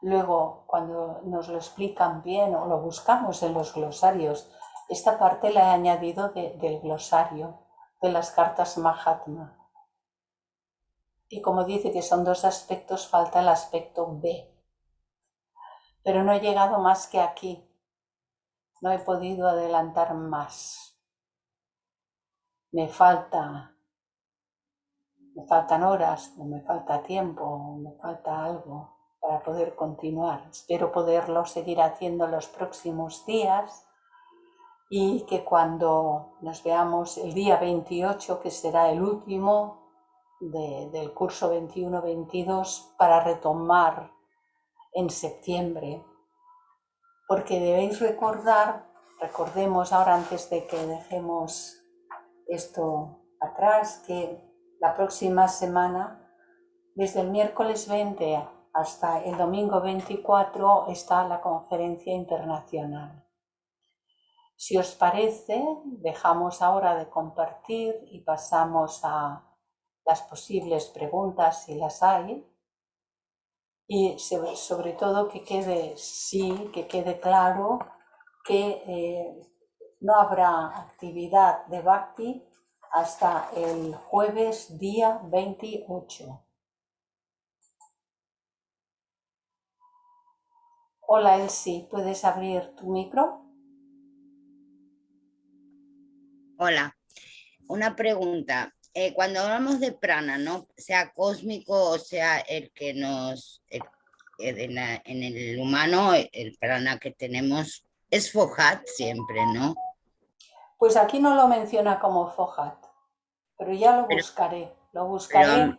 luego cuando nos lo explican bien o lo buscamos en los glosarios, esta parte la he añadido del glosario de las cartas Mahatma. Y como dice que son dos aspectos, falta el aspecto B. Pero no he llegado más que aquí. No he podido adelantar más. Me faltan horas, o me falta tiempo, o me falta algo para poder continuar. Espero poderlo seguir haciendo los próximos días y que cuando nos veamos el día 28, que será el último del curso 21-22, para retomar en septiembre, porque debéis recordemos ahora antes de que dejemos esto atrás, que la próxima semana, desde el miércoles 20 hasta el domingo 24 está la conferencia internacional. Si os parece, dejamos ahora de compartir y pasamos a las posibles preguntas si las hay. Y sobre todo que quede claro que no habrá actividad de Bhakti hasta el jueves día 28. Hola Elsie, ¿puedes abrir tu micro? Hola, una pregunta. Cuando hablamos de prana, ¿no? Sea cósmico o sea el que en el humano, el prana que tenemos es Fojat siempre, ¿no? Pues aquí no lo menciona como Fohat, pero ya lo Pero, buscaré, lo pero buscaré.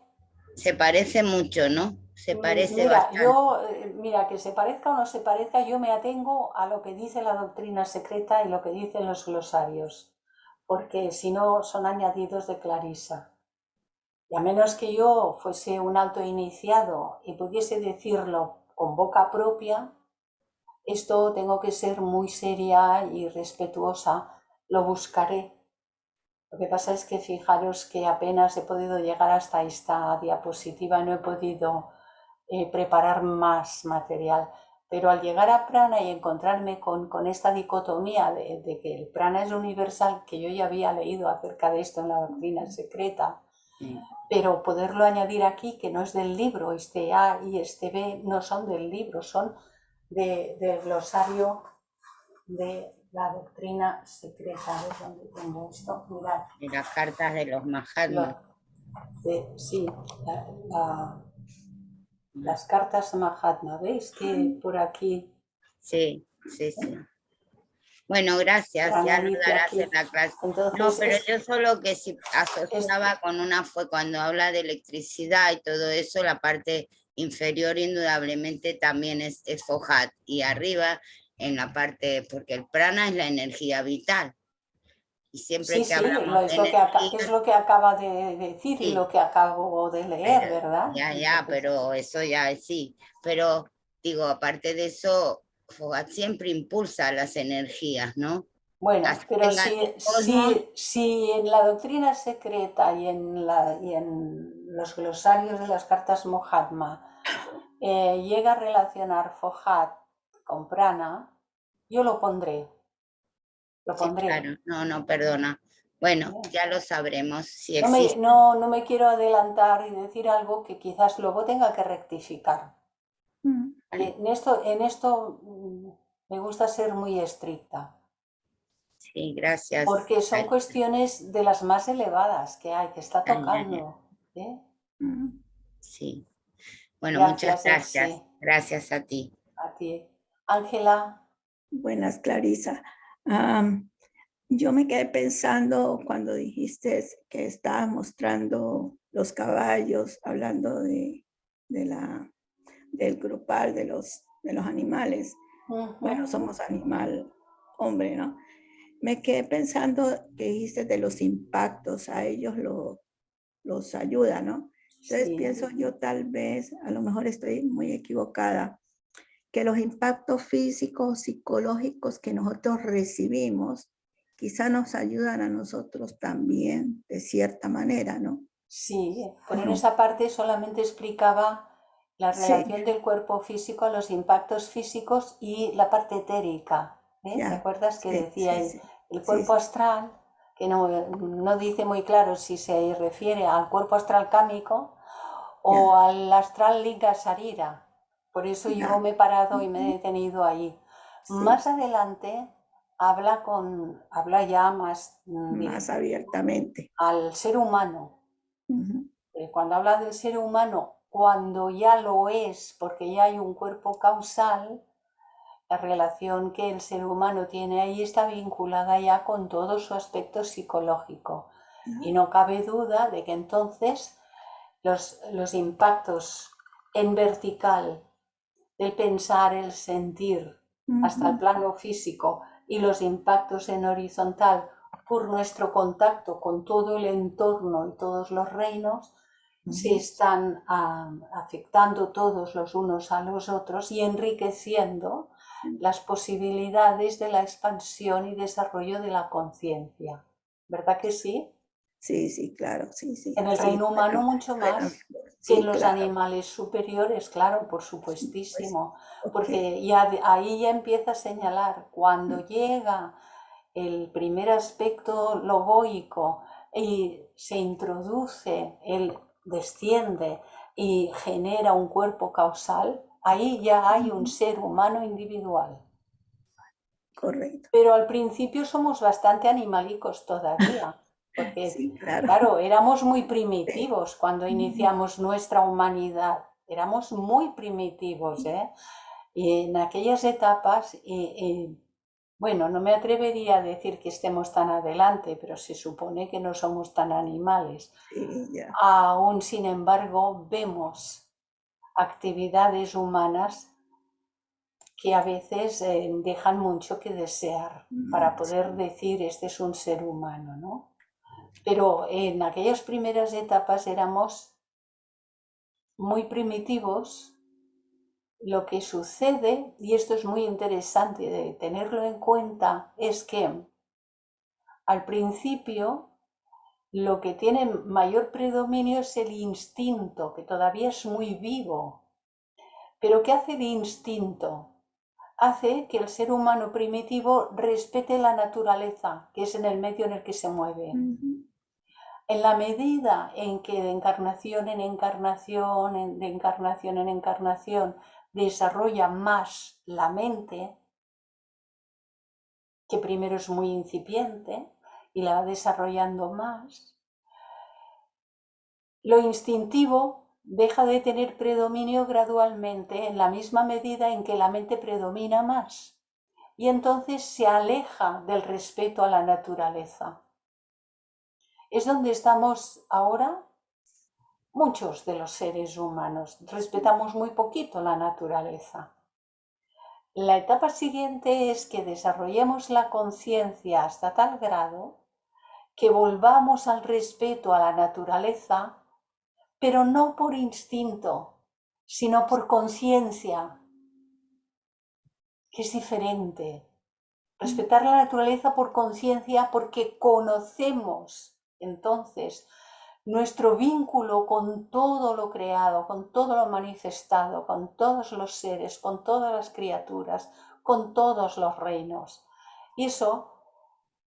se parece mucho, ¿no? Se parece bastante. Mira, que se parezca o no se parezca, yo me atengo a lo que dice la doctrina secreta y lo que dicen los glosarios, porque si no son añadidos de Clarisa. Y a menos que yo fuese un alto iniciado y pudiese decirlo con boca propia, esto tengo que ser muy seria y respetuosa, lo buscaré. Lo que pasa es que fijaros que apenas he podido llegar hasta esta diapositiva, no he podido preparar más material. Pero al llegar a prana y encontrarme con esta dicotomía de que el prana es universal, que yo ya había leído acerca de esto en la doctrina secreta, pero poderlo añadir aquí, que no es del libro, este A y este B no son del libro, son del glosario de la doctrina secreta. ¿Ves dónde tengo esto? Mirad. De las cartas de los Mahatmas. Sí, las cartas Mahatma. ¿Veis que por aquí Sí, sí, sí. Bueno, gracias, ya lo dice darás aquí? en la clase. No, Entonces, pero yo solo que si es, asociaba con una fue cuando habla de electricidad y todo eso, la parte inferior indudablemente también es Fojat y arriba en la parte, porque el prana es la energía vital y siempre sí, que sí, hablamos de es energía, lo que acaba de decir y sí, lo que acabo de leer, pero ¿verdad? ya, Entonces, pero eso ya sí, pero digo, aparte de eso, Fojat siempre impulsa las energías, ¿no? bueno, Así pero tengan el cosmos. si en la doctrina secreta y en los glosarios de las cartas Mahatma llega a relacionar Fohat con prana, yo lo pondré, lo Sí, pondré. claro, no, no, perdona. Bueno, ¿Eh? ya lo sabremos si existe. No me quiero adelantar y decir algo que quizás luego tenga que rectificar. Vale, En esto me gusta ser muy estricta, sí, gracias. porque son Ay, cuestiones de las más elevadas que hay, que está ay, ay, ay, tocando. ¿Eh? sí. Bueno, muchas Gracias, gracias. Elsie. Gracias a ti. A ti. Ángela, Buenas, Clarisa. Yo me quedé pensando cuando dijiste que estabas mostrando los caballos, hablando de del grupal de los animales. Bueno, somos animal, hombre, ¿no? Me quedé pensando que dijiste de los impactos, a ellos los ayuda, ¿no? Entonces sí, pienso yo tal vez, a lo mejor estoy muy equivocada, que los impactos físicos, psicológicos que nosotros recibimos, quizá nos ayudan a nosotros también, de cierta manera, ¿no? sí. Por en Ujú. esa parte solamente explicaba la Sí, relación del cuerpo físico a los impactos físicos y la parte etérica. ¿Eh? ¿Te ya, acuerdas que sí, decía sí, ahí sí, el sí, cuerpo sí, astral, que no dice muy claro si se refiere al cuerpo astral cámico o ya, al astral Liga Sarira? Por eso yo ya. me he parado y me he Ujú. detenido ahí. Más Sí, adelante habla ya más más abiertamente. al ser humano. Ujú. Cuando habla del ser humano, cuando ya lo es, porque ya hay un cuerpo causal, la relación que el ser humano tiene ahí está vinculada ya con todo su aspecto psicológico. Y Ya. no cabe duda de que entonces los impactos en vertical del pensar, el sentir, hasta el Ujú. plano físico, y los impactos en horizontal por nuestro contacto con todo el entorno y todos los reinos, se están afectando todos los unos a los otros y enriqueciendo las posibilidades de la expansión y desarrollo de la conciencia. ¿Verdad que sí? Sí, sí, claro, sí, sí. En el reino humano mucho más que en los animales superiores, claro, por supuestísimo. Porque ahí ya empieza a señalar, cuando llega el primer aspecto logoico y se introduce, él desciende y genera un cuerpo causal, ahí ya hay un ser humano individual. Correcto. Pero al principio somos bastante animalicos todavía, porque Sí, claro. claro, éramos muy primitivos cuando iniciamos nuestra humanidad, éramos muy primitivos, ¿eh? Y en aquellas etapas, bueno, no me atrevería a decir que estemos tan adelante, pero se supone que no somos tan animales. Sí, ya. Aún, sin embargo, vemos actividades humanas que a veces dejan mucho que desear para poder decir este es un ser humano, ¿no? Pero en aquellas primeras etapas éramos muy primitivos. Lo que sucede, y esto es muy interesante de tenerlo en cuenta, es que al principio lo que tiene mayor predominio es el instinto, que todavía es muy vivo. Pero ¿qué hace el instinto? Hace que el ser humano primitivo respete la naturaleza, que es en el medio en el que se mueve. En la medida en que de encarnación en encarnación, de encarnación en encarnación, desarrolla más la mente, que primero es muy incipiente y la va desarrollando más, lo instintivo deja de tener predominio gradualmente en la misma medida en que la mente predomina más. Y entonces se aleja del respeto a la naturaleza. Es donde estamos ahora muchos de los seres humanos. Respetamos muy poquito la naturaleza. La etapa siguiente es que desarrollemos la conciencia hasta tal grado que volvamos al respeto a la naturaleza, pero no por instinto, sino por conciencia, que es diferente. Respetar la naturaleza por conciencia, porque conocemos entonces nuestro vínculo con todo lo creado, con todo lo manifestado, con todos los seres, con todas las criaturas, con todos los reinos. Y eso,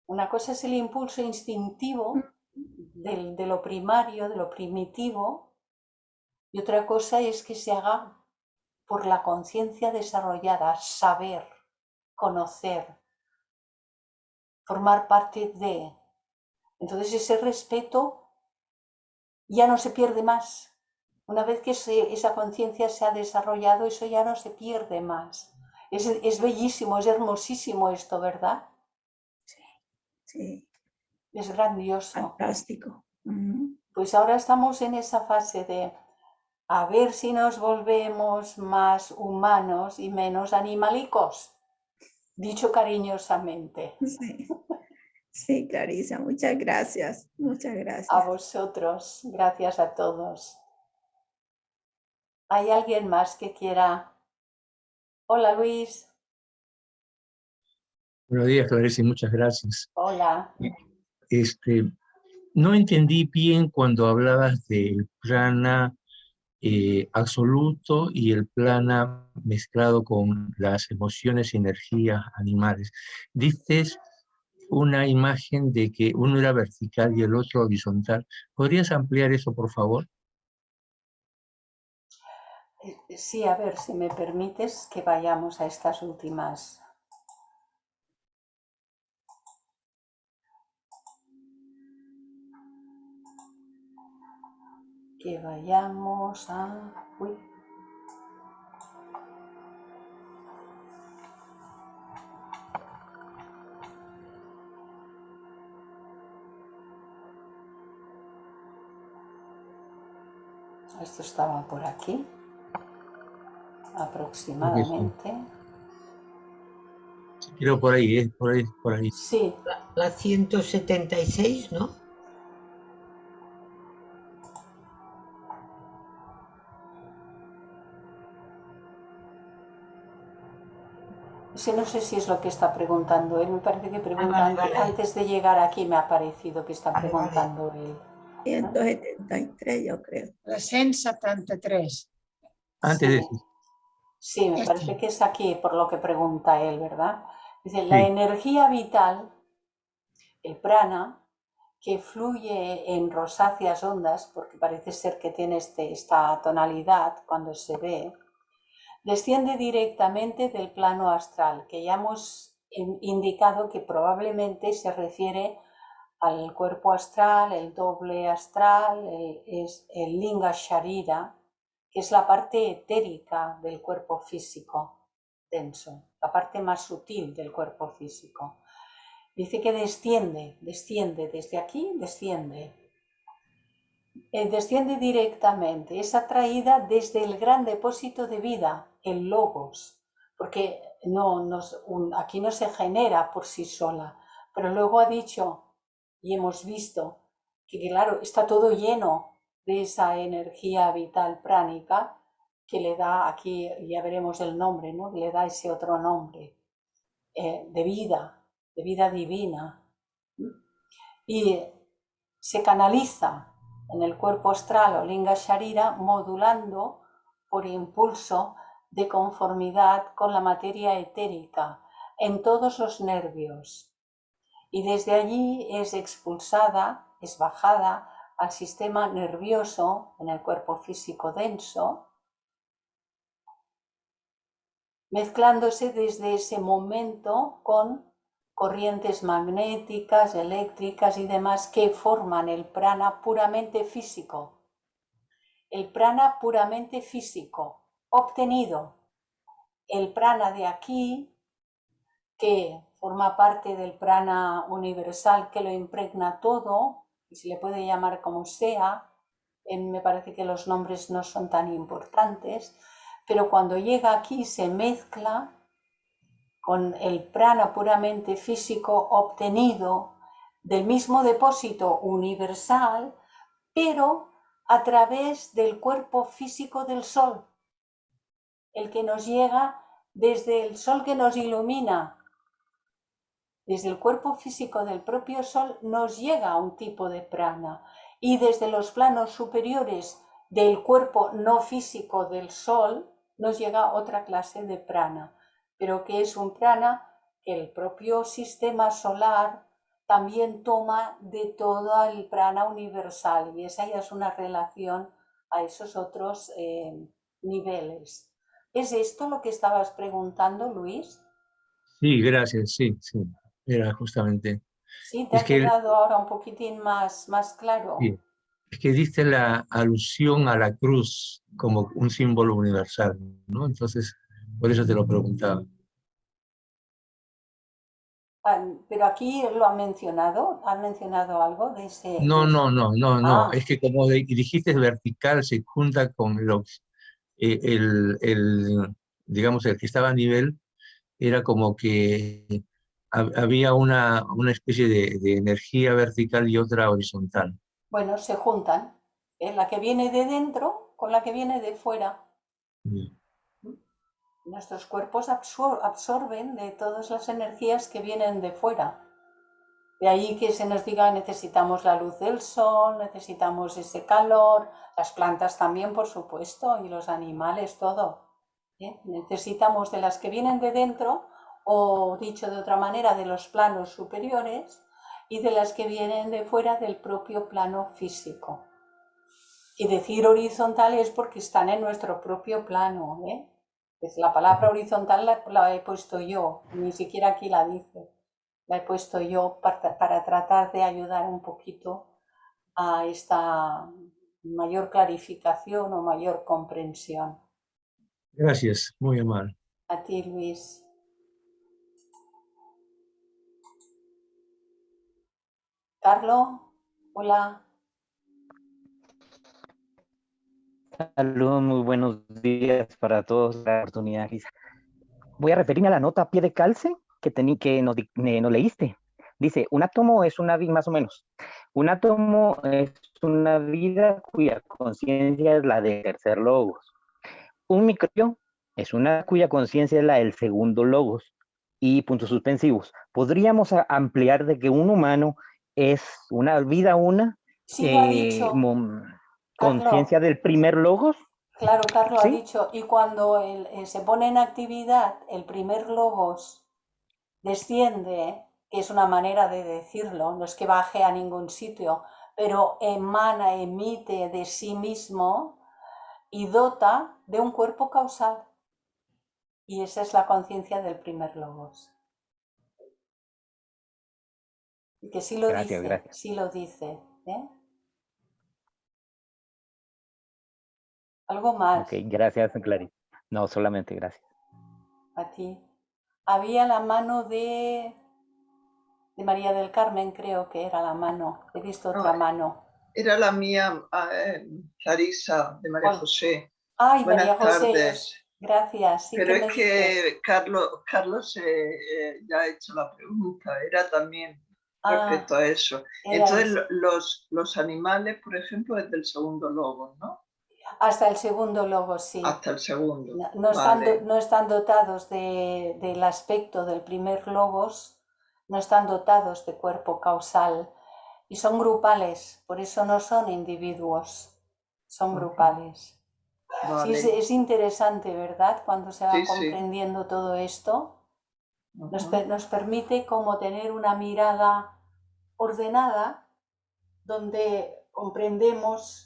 una cosa es el impulso instintivo de lo primario, de lo primitivo, y otra cosa es que se haga por la conciencia desarrollada, saber, conocer, formar parte de. Entonces ese respeto ya no se pierde más. Una vez que esa conciencia se ha desarrollado, eso ya no se pierde más. Es bellísimo, es hermosísimo esto, ¿verdad? Sí, sí. Es grandioso. Fantástico. Pues ahora estamos en esa fase de a ver si nos volvemos más humanos y menos animalicos, dicho cariñosamente. Sí. Sí, Clarisa, muchas gracias. Muchas gracias. A vosotros, gracias a todos. ¿Hay alguien más que quiera? Hola, Luis. Buenos días, Clarisa, y muchas gracias. Hola. No entendí bien cuando hablabas del prana absoluto y el prana mezclado con las emociones y energías animales. Dices una imagen de que uno era vertical y el otro horizontal. ¿Podrías ampliar eso, por favor? Sí, a ver, si me permites que vayamos a estas últimas. Que vayamos a... Uy. Esto estaba por aquí, aproximadamente. Sí, creo por ahí, por ahí. Sí. La 176, ¿no? no sé si es lo que está preguntando él, me parece que pregunta vale. antes de llegar aquí me ha parecido que está Vale, preguntando él. 173, yo creo. 373. Antes de Sí, sí, me Este. parece que es aquí por lo que pregunta él, ¿verdad? Dice, la Sí. energía vital, el prana, que fluye en rosáceas ondas, porque parece ser que tiene esta tonalidad cuando se ve, desciende directamente del plano astral, que ya hemos indicado que probablemente se refiere al cuerpo astral, el doble astral, el linga sharira, que es la parte etérica del cuerpo físico denso, la parte más sutil del cuerpo físico. Dice que desciende desde aquí, desciende directamente, es atraída desde el gran depósito de vida, el logos, porque aquí no se genera por sí sola, pero luego ha dicho, y hemos visto, que claro, está todo lleno de esa energía vital pránica que le da, aquí ya veremos el nombre, ¿no? Le da ese otro nombre, de vida divina, y se canaliza en el cuerpo astral o linga sharira modulando por impulso de conformidad con la materia etérica en todos los nervios, y desde allí es expulsada, es bajada al sistema nervioso en el cuerpo físico denso, mezclándose desde ese momento con corrientes magnéticas, eléctricas y demás que forman el prana puramente físico. El prana puramente físico, obtenido. El prana de aquí, que forma parte del prana universal que lo impregna todo, y se le puede llamar como sea, me parece que los nombres no son tan importantes, pero cuando llega aquí se mezcla con el prana puramente físico obtenido del mismo depósito universal, pero a través del cuerpo físico del sol, el que nos llega desde el sol que nos ilumina. Desde el cuerpo físico del propio sol nos llega un tipo de prana, y desde los planos superiores del cuerpo no físico del sol nos llega otra clase de prana, pero que es un prana que el propio sistema solar también toma de todo el prana universal, y esa ya es una relación a esos otros niveles. ¿Es esto lo que estabas preguntando, Luis? Sí, gracias, sí, sí, era justamente. Sí, te Es ha que, quedado ahora un poquitín más claro. sí, es que dice la alusión a la cruz como un símbolo universal, ¿no? Entonces, por eso te lo preguntaba. Pero aquí lo ha mencionado algo de ese... No, no, no, no, no. Ah, Es que como dijiste vertical, se junta con digamos, el que estaba a nivel, era como que había una especie de energía vertical y otra horizontal. bueno, se juntan. La que viene de dentro con la que viene de fuera. Mm. Nuestros cuerpos absorben de todas las energías que vienen de fuera. De ahí que se nos diga necesitamos la luz del sol, necesitamos ese calor, las plantas también, por supuesto, y los animales, todo. Necesitamos de las que vienen de dentro, o dicho de otra manera, de los planos superiores, y de las que vienen de fuera del propio plano físico. Y decir horizontal es porque están en nuestro propio plano. La palabra horizontal la he puesto yo, ni siquiera aquí la dice. La he puesto yo para tratar de ayudar un poquito a esta mayor clarificación o mayor comprensión. Gracias, muy amable. A ti, Luis. Carlos, hola. Saludos, muy buenos días para todos. La oportunidad. Voy a referirme a la nota a pie de calce que nos leíste. Dice, un átomo es una vida, más o menos. Un átomo es una vida cuya conciencia es la del tercer logos. Un microbio es una cuya conciencia es la del segundo logos. y puntos suspensivos. ¿Podríamos ampliar de que un humano es una vida Sí, lo ha dicho conciencia Carlos. del primer logos? Claro, Carlos ha ¿Sí? dicho, y cuando se pone en actividad, el primer logos desciende, que es una manera de decirlo, no es que baje a ningún sitio, pero emana, emite de sí mismo y dota de un cuerpo causal. Y esa es la conciencia del primer logos. Y que sí lo Gracias, dice, gracias. sí lo dice. ¿Eh? Algo más Ok, gracias, Clarice. No, solamente gracias. a ti. Había la mano de María del Carmen, creo que era la mano. He visto No, otra mano. era la mía, Clarisa, de María Hola. José. Ay, María Buenas José, tardes. gracias. Sí, Pero ¿qué es me dices? que Carlos ya ha hecho la pregunta, era también Ah, respecto a eso. era Entonces, eso. los animales, por ejemplo, es del segundo logo, ¿no? Hasta el segundo logo, sí. Hasta el segundo, No vale. no están dotados del aspecto del primer logos, no están dotados de cuerpo causal y son grupales, por eso no son individuos, son grupales. Sí, Vale, es interesante, ¿verdad? Cuando se va sí, sí. comprendiendo todo esto, Ujú. nos permite como tener una mirada ordenada donde comprendemos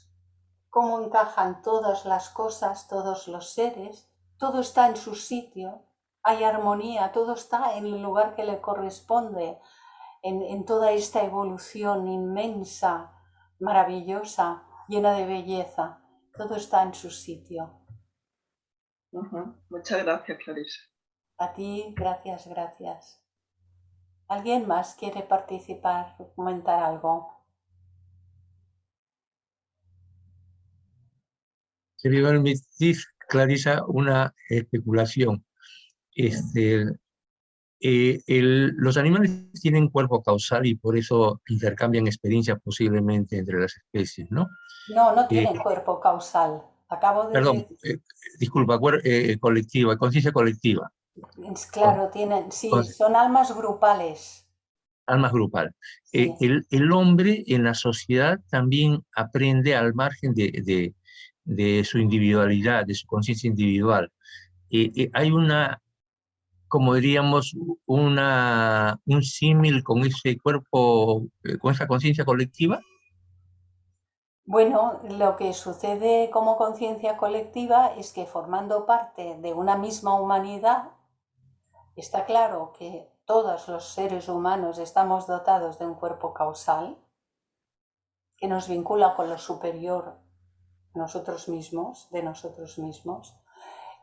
cómo encajan todas las cosas, todos los seres, todo está en su sitio, hay armonía, todo está en el lugar que le corresponde, en toda esta evolución inmensa, maravillosa, llena de belleza, todo está en su sitio. Ujú. Muchas gracias, Clarisa. A ti, gracias, gracias. ¿Alguien más quiere participar o comentar algo? Se me permitir, Clarisa, una especulación. Este, los animales tienen cuerpo causal y por eso intercambian experiencias posiblemente entre las especies, ¿no? No, no Eh, tienen cuerpo causal. Acabo de perdón, decir, disculpa, colectiva, conciencia colectiva, con, claro, tienen, sí, con son almas grupales. almas grupal. Sí. El hombre en la sociedad también aprende al margen de su individualidad, de su conciencia individual. Hay una, como diríamos, un símil con ese cuerpo, con esa conciencia colectiva. Bueno, lo que sucede como conciencia colectiva es que formando parte de una misma humanidad, está claro que todos los seres humanos estamos dotados de un cuerpo causal que nos vincula con lo superior nosotros mismos, de nosotros mismos,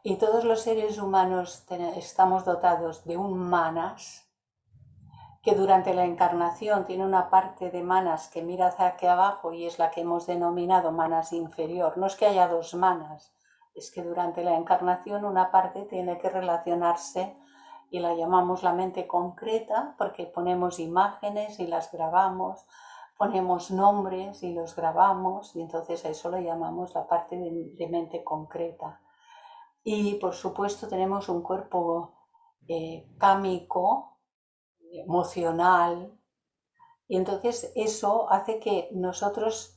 y todos los seres humanos estamos dotados de un manas que durante la encarnación tiene una parte de manas que mira hacia aquí abajo y es la que hemos denominado manas inferior. No es que haya dos manas, es que durante la encarnación una parte tiene que relacionarse y la llamamos la mente concreta porque ponemos imágenes y las grabamos, ponemos nombres y los grabamos y entonces a eso lo llamamos la parte de mente concreta. Y por supuesto tenemos un cuerpo cámico, emocional, y entonces eso hace que nosotros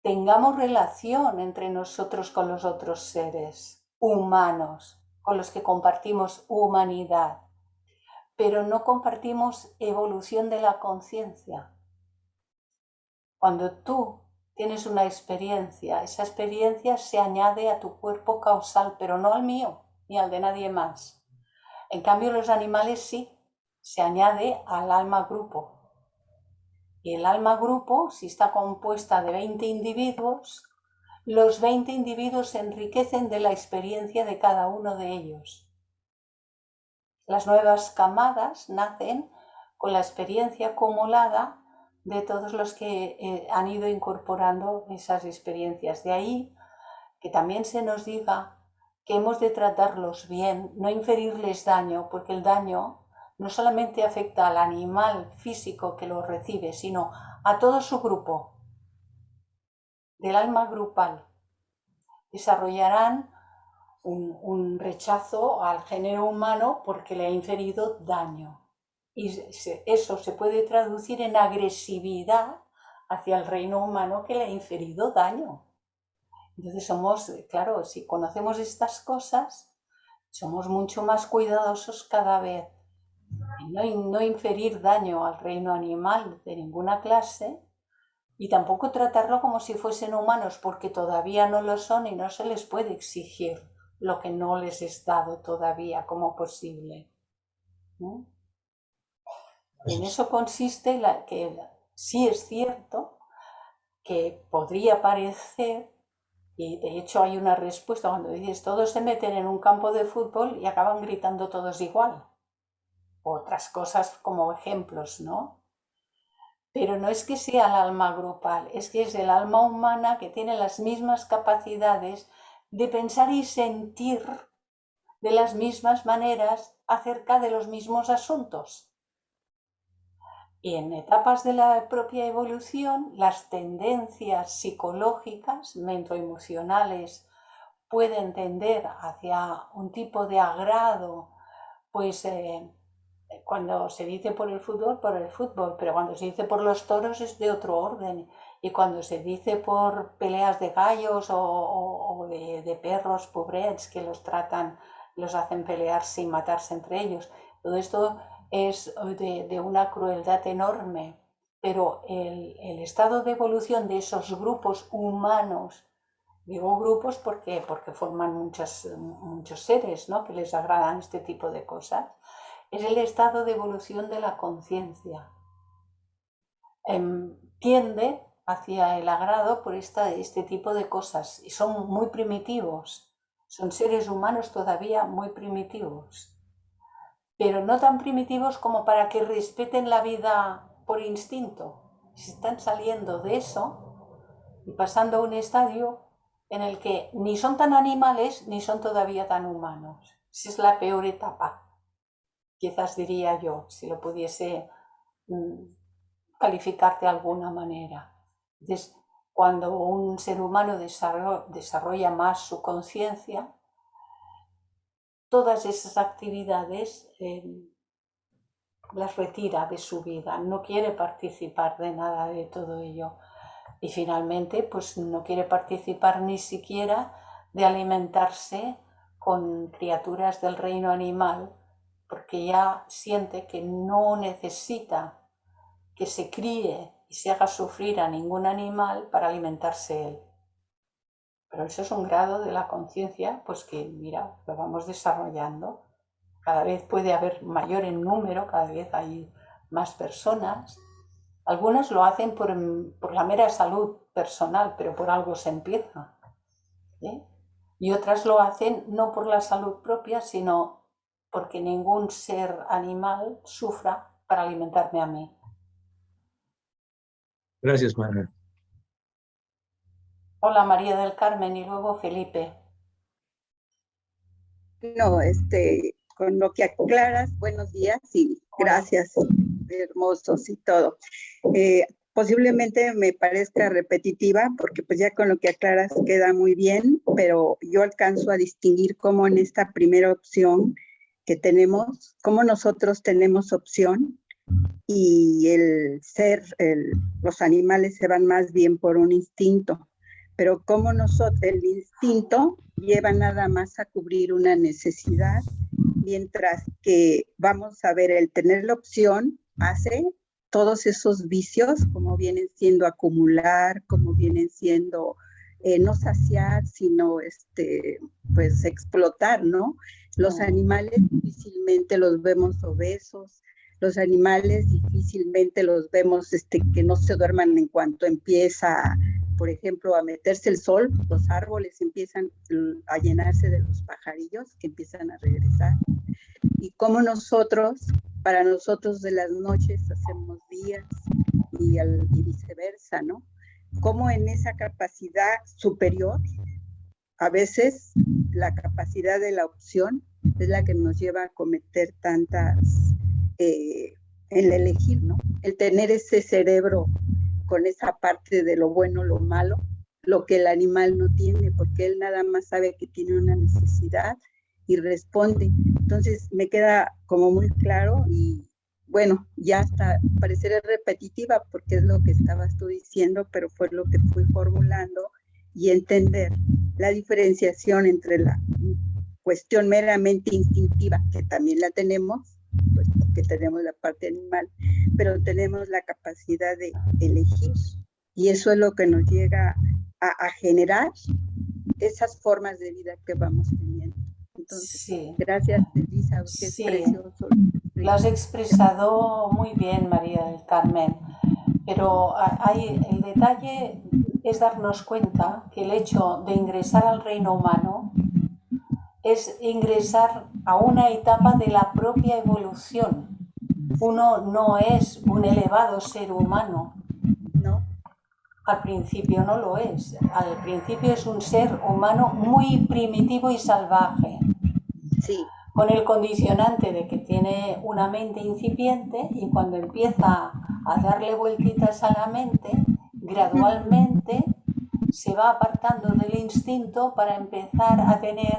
tengamos relación entre nosotros con los otros seres humanos, con los que compartimos humanidad, pero no compartimos evolución de la conciencia. Cuando tú tienes una experiencia, esa experiencia se añade a tu cuerpo causal, pero no al mío ni al de nadie más. En cambio, los animales sí, se añade al alma grupo. Y el alma grupo, si está compuesta de 20 individuos, los 20 individuos se enriquecen de la experiencia de cada uno de ellos. Las nuevas camadas nacen con la experiencia acumulada de todos los que han ido incorporando esas experiencias. De ahí que también se nos diga que hemos de tratarlos bien, no inferirles daño, porque el daño no solamente afecta al animal físico que lo recibe, sino a todo su grupo, del alma grupal. Desarrollarán un rechazo al género humano porque le ha inferido daño. Y eso se puede traducir en agresividad hacia el reino humano que le ha inferido daño. Entonces somos, claro, si conocemos estas cosas, somos mucho más cuidadosos cada vez. No inferir daño al reino animal de ninguna clase y tampoco tratarlo como si fuesen humanos, porque todavía no lo son y no se les puede exigir lo que no les es dado todavía como posible, ¿no? En eso consiste que sí es cierto que podría parecer, y de hecho hay una respuesta cuando dices todos se meten en un campo de fútbol y acaban gritando todos igual. Otras cosas como ejemplos, ¿no? Pero no es que sea el alma grupal, es que es el alma humana que tiene las mismas capacidades de pensar y sentir de las mismas maneras acerca de los mismos asuntos. Y en etapas de la propia evolución, las tendencias psicológicas, mentoemocionales, pueden tender hacia un tipo de agrado, pues cuando se dice por el fútbol, pero cuando se dice por los toros es de otro orden. Y cuando se dice por peleas de gallos o de perros pobrets que los tratan, los hacen pelearse y matarse entre ellos, todo esto es de una crueldad enorme, pero el estado de evolución de esos grupos humanos, digo grupos porque forman muchos seres, ¿no?, que les agradan este tipo de cosas, es el estado de evolución de la conciencia. Tiende hacia el agrado por este tipo de cosas y son muy primitivos, son seres humanos todavía muy primitivos, pero no tan primitivos como para que respeten la vida por instinto. Se están saliendo de eso y pasando a un estadio en el que ni son tan animales ni son todavía tan humanos. Esa es la peor etapa, quizás diría yo, si lo pudiese calificar de alguna manera. Entonces, cuando un ser humano desarrolla más su conciencia, todas esas actividades las retira de su vida, no quiere participar de nada de todo ello. Y finalmente, pues no quiere participar ni siquiera de alimentarse con criaturas del reino animal, porque ya siente que no necesita que se críe y se haga sufrir a ningún animal para alimentarse él. Pero eso es un grado de la conciencia, pues que, mira, lo vamos desarrollando. Cada vez puede haber mayor en número, cada vez hay más personas. Algunas lo hacen por la mera salud personal, pero por algo se empieza, ¿eh? Y otras lo hacen no por la salud propia, sino porque ningún ser animal sufra para alimentarme a mí. Gracias, Manuel. Hola, María del Carmen, y luego Felipe. No, con lo que aclaras, buenos días y gracias, hermosos y todo. Posiblemente me parezca repetitiva porque pues ya con lo que aclaras queda muy bien, pero yo alcanzo a distinguir cómo en esta primera opción que tenemos, cómo nosotros tenemos opción y los animales se van más bien por un instinto, pero como el instinto lleva nada más a cubrir una necesidad, mientras que vamos a ver, el tener la opción hace todos esos vicios, como vienen siendo acumular, como vienen siendo no saciar, sino pues explotar, ¿no? Los animales difícilmente los vemos obesos, los animales difícilmente los vemos que no se duerman en cuanto empieza, por ejemplo, a meterse el sol, los árboles empiezan a llenarse de los pajarillos que empiezan a regresar. Y como para nosotros de las noches hacemos días y viceversa, ¿no? Como en esa capacidad superior, a veces la capacidad de la opción es la que nos lleva a cometer tantas, el elegir, ¿no? El tener ese cerebro con esa parte de lo bueno, lo malo, lo que el animal no tiene, porque él nada más sabe que tiene una necesidad y responde. Entonces me queda como muy claro y bueno, ya hasta pareceré repetitiva porque es lo que estabas tú diciendo, pero fue lo que fui formulando y entender la diferenciación entre la cuestión meramente instintiva, que también la tenemos, pues porque tenemos la parte animal, pero tenemos la capacidad de elegir y eso es lo que nos llega a generar esas formas de vida que vamos teniendo. Entonces, Sí, gracias, Elisa, que es sí, precioso. lo has expresado muy bien, María del Carmen, pero el detalle es darnos cuenta que el hecho de ingresar al reino humano es ingresar a una etapa de la propia evolución. Uno no es un elevado ser humano. ¿No? Al principio no lo es. Al principio es un ser humano muy primitivo y salvaje. Sí. Con el condicionante de que tiene una mente incipiente y cuando empieza a darle vueltitas a la mente, gradualmente se va apartando del instinto para empezar a tener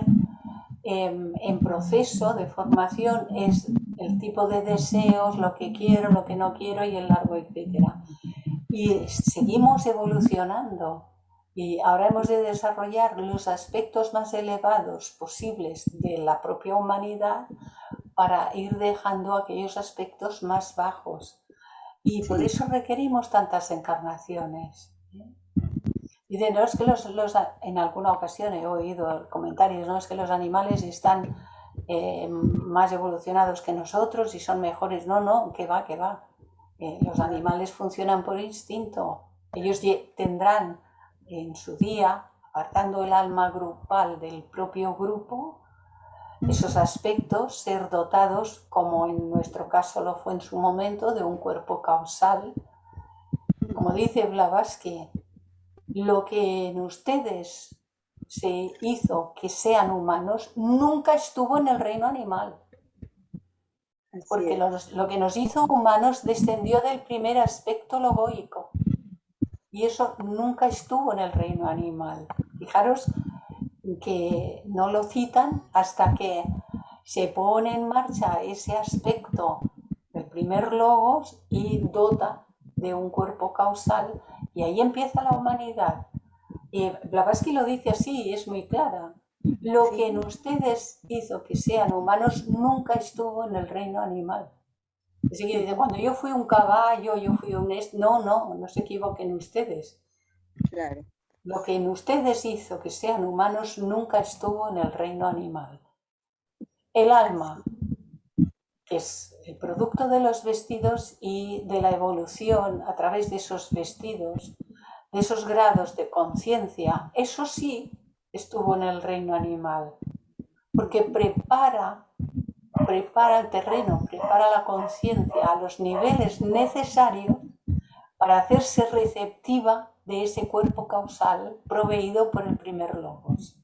en proceso de formación es el tipo de deseos, lo que quiero, lo que no quiero y el largo etcétera. Y seguimos evolucionando y ahora hemos de desarrollar los aspectos más elevados posibles de la propia humanidad para ir dejando aquellos aspectos más bajos. Y por eso requerimos tantas encarnaciones. Dicen, no es que en alguna ocasión he oído comentarios, no es que los animales están más evolucionados que nosotros y son mejores. No, no, que va, que va. Los animales funcionan por instinto. Ellos tendrán en su día, apartando el alma grupal del propio grupo, esos aspectos, ser dotados, como en nuestro caso lo fue en su momento, de un cuerpo causal. Como dice Blavatsky, lo que en ustedes se hizo que sean humanos nunca estuvo en el reino animal. Porque lo que nos hizo humanos descendió del primer aspecto logoico. Y eso nunca estuvo en el reino animal. Fijaros que no lo citan hasta que se pone en marcha ese aspecto del primer logos y dota de un cuerpo causal y ahí empieza la humanidad. Y Blavatsky lo dice así, es muy clara. Lo que en ustedes hizo que sean humanos nunca estuvo en el reino animal. Así que dice, cuando yo fui un caballo, yo fui un... No se equivoquen ustedes. Claro. Lo que en ustedes hizo que sean humanos nunca estuvo en el reino animal. El alma, que es el producto de los vestidos y de la evolución a través de esos vestidos, de esos grados de conciencia, eso sí estuvo en el reino animal, porque prepara el terreno, prepara la conciencia a los niveles necesarios para hacerse receptiva de ese cuerpo causal proveído por el primer logos.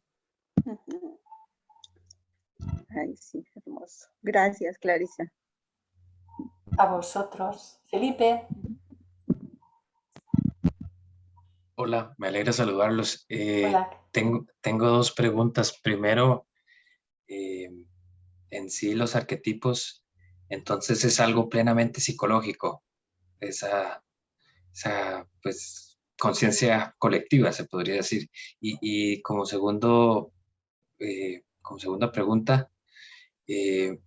Ay, sí, hermoso. Gracias, Clarisa. A vosotros. Felipe. Hola, me alegra saludarlos. Hola. Tengo dos preguntas. Primero, en sí los arquetipos, entonces es algo plenamente psicológico, esa pues conciencia colectiva, se podría decir. Y como segunda pregunta,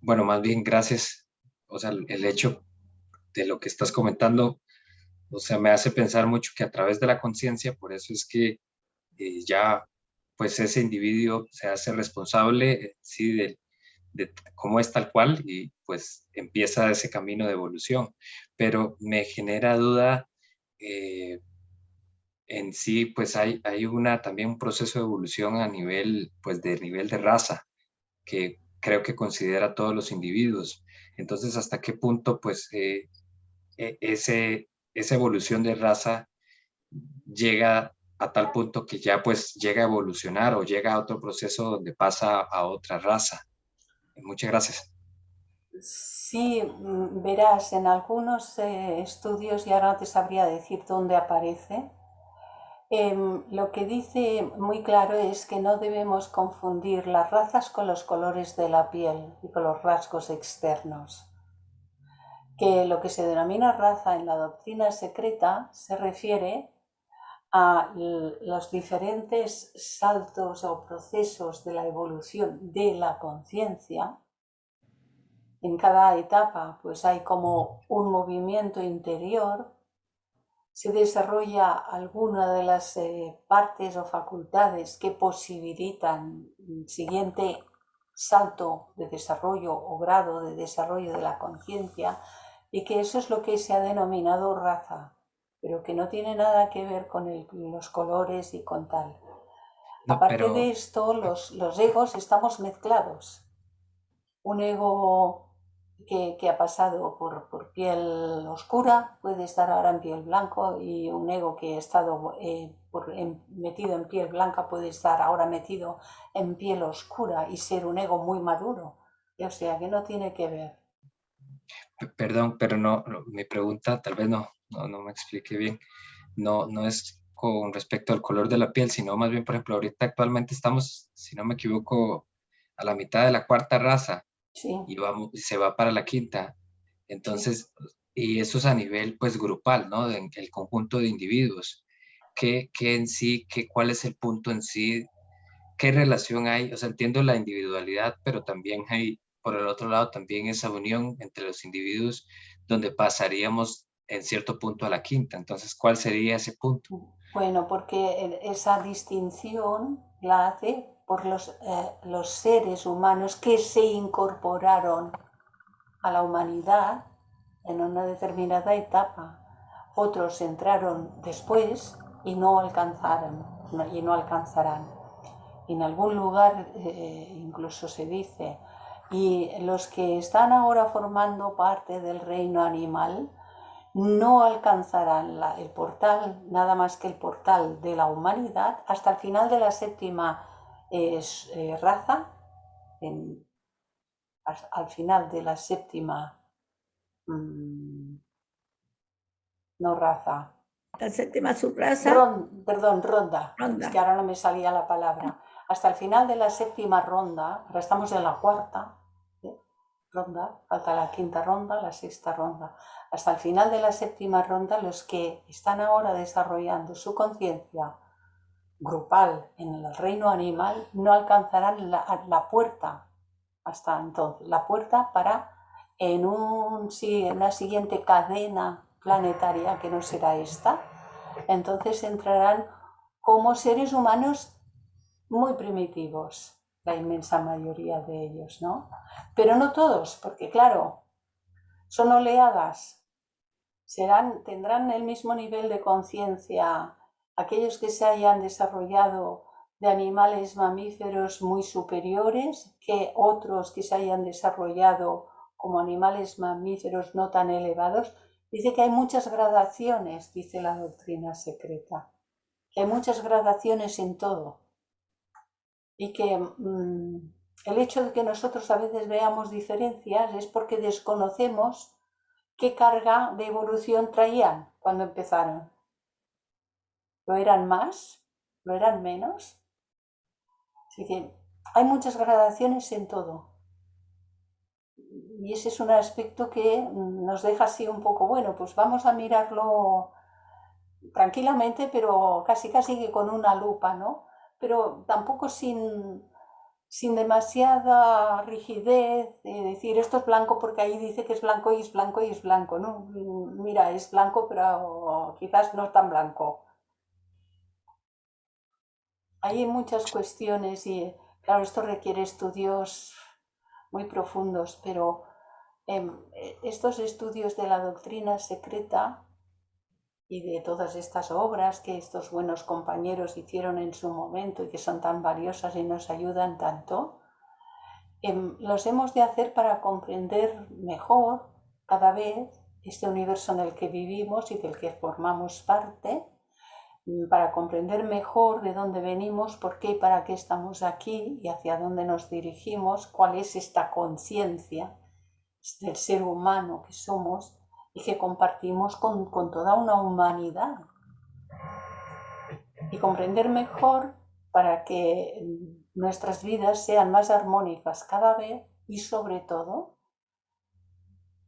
bueno, más bien gracias, o sea, el hecho de lo que estás comentando, o sea, me hace pensar mucho que a través de la conciencia, por eso es que ya pues ese individuo se hace responsable, sí, de cómo es tal cual y pues empieza ese camino de evolución. Pero me genera duda en sí, pues hay también un proceso de evolución a nivel, pues de nivel de raza, que creo que considera a todos los individuos. Entonces, ¿hasta qué punto pues esa evolución de raza llega a tal punto que ya pues llega a evolucionar o llega a otro proceso donde pasa a otra raza? Muchas gracias. Sí, verás, en algunos estudios, y ahora no te sabría decir dónde aparece, Lo que dice muy claro es que no debemos confundir las razas con los colores de la piel y con los rasgos externos. Que lo que se denomina raza en la doctrina secreta se refiere a los diferentes saltos o procesos de la evolución de la conciencia. En cada etapa pues hay como un movimiento interior, se desarrolla alguna de las partes o facultades que posibilitan el siguiente salto de desarrollo o grado de desarrollo de la conciencia, y que eso es lo que se ha denominado raza, pero que no tiene nada que ver con los colores y con tal. No, Aparte de esto, los egos estamos mezclados. Un ego que ha pasado por piel oscura puede estar ahora en piel blanco, y un ego que ha estado metido en piel blanca puede estar ahora metido en piel oscura y ser un ego muy maduro. O sea que no tiene que ver. Perdón, pero mi pregunta tal vez no me expliqué bien. No es con respecto al color de la piel, sino más bien, por ejemplo, ahorita actualmente estamos, si no me equivoco, a la mitad de la cuarta raza. Sí. Y se va para la quinta. Entonces, y eso es a nivel pues grupal, ¿no? En el conjunto de individuos. ¿Qué en sí, cuál es el punto en sí? ¿Qué relación hay? O sea, entiendo la individualidad, pero también hay, por el otro lado, también esa unión entre los individuos donde pasaríamos en cierto punto a la quinta. Entonces, ¿cuál sería ese punto? Bueno, porque esa distinción la hace por los seres humanos que se incorporaron a la humanidad en una determinada etapa. Otros entraron después y no alcanzaron y no alcanzarán. En algún lugar incluso se dice, y los que están ahora formando parte del reino animal no alcanzarán el portal, nada más que el portal de la humanidad, hasta el final de la séptima raza, al final de la séptima, no raza. La séptima subraza. Ronda. Es que ahora no me salía la palabra. Hasta el final de la séptima ronda, ahora estamos en la cuarta ronda, falta la quinta ronda, la sexta ronda. Hasta el final de la séptima ronda, los que están ahora desarrollando su conciencia grupal en el reino animal no alcanzarán la puerta hasta entonces. La puerta para en una siguiente cadena planetaria que no será esta, entonces entrarán como seres humanos muy primitivos, la inmensa mayoría de ellos, ¿no? Pero no todos, porque claro, son oleadas, tendrán el mismo nivel de conciencia aquellos que se hayan desarrollado de animales mamíferos muy superiores que otros que se hayan desarrollado como animales mamíferos no tan elevados. Dice que hay muchas gradaciones, dice la doctrina secreta, que hay muchas gradaciones en todo, y que el hecho de que nosotros a veces veamos diferencias es porque desconocemos qué carga de evolución traían cuando empezaron. ¿Lo eran más? ¿Lo eran menos? Así que hay muchas gradaciones en todo. Y ese es un aspecto que nos deja así un poco, bueno, pues vamos a mirarlo tranquilamente, pero casi que con una lupa, ¿no? Pero tampoco sin demasiada rigidez, decir esto es blanco porque ahí dice que es blanco y es blanco y es blanco, ¿no? Mira, es blanco, pero quizás no es tan blanco. Hay muchas cuestiones y, claro, esto requiere estudios muy profundos, pero estos estudios de la doctrina secreta y de todas estas obras que estos buenos compañeros hicieron en su momento y que son tan valiosas y nos ayudan tanto, los hemos de hacer para comprender mejor cada vez este universo en el que vivimos y del que formamos parte, para comprender mejor de dónde venimos, por qué y para qué estamos aquí y hacia dónde nos dirigimos, cuál es esta conciencia del ser humano que somos y que compartimos con toda una humanidad. y comprender mejor para que nuestras vidas sean más armónicas cada vez y sobre todo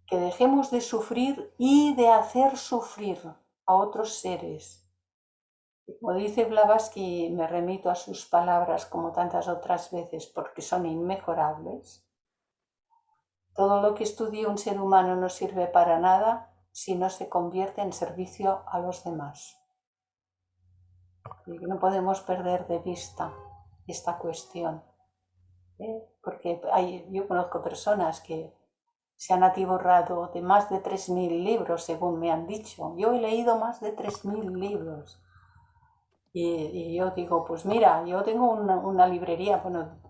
que dejemos de sufrir y de hacer sufrir a otros seres. Como dice Blavatsky, me remito a sus palabras como tantas otras veces porque son inmejorables. Todo lo que estudie un ser humano no sirve para nada si no se convierte en servicio a los demás. Y no podemos perder de vista esta cuestión, porque yo conozco personas que se han atiborrado de más de 3.000 libros, según me han dicho. Yo he leído más de 3.000 libros. Y yo digo, pues mira, yo tengo una librería, bueno,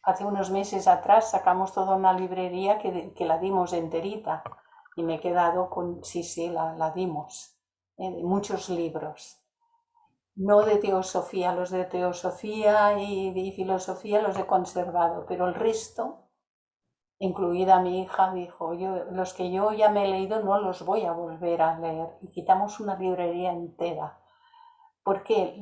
hace unos meses atrás sacamos toda una librería que la dimos enterita y me he quedado con, sí, la dimos, de muchos libros. No de teosofía, los de teosofía y filosofía los he conservado, pero el resto, incluida mi hija, dijo, los que yo ya me he leído no los voy a volver a leer. Y quitamos una librería entera. Porque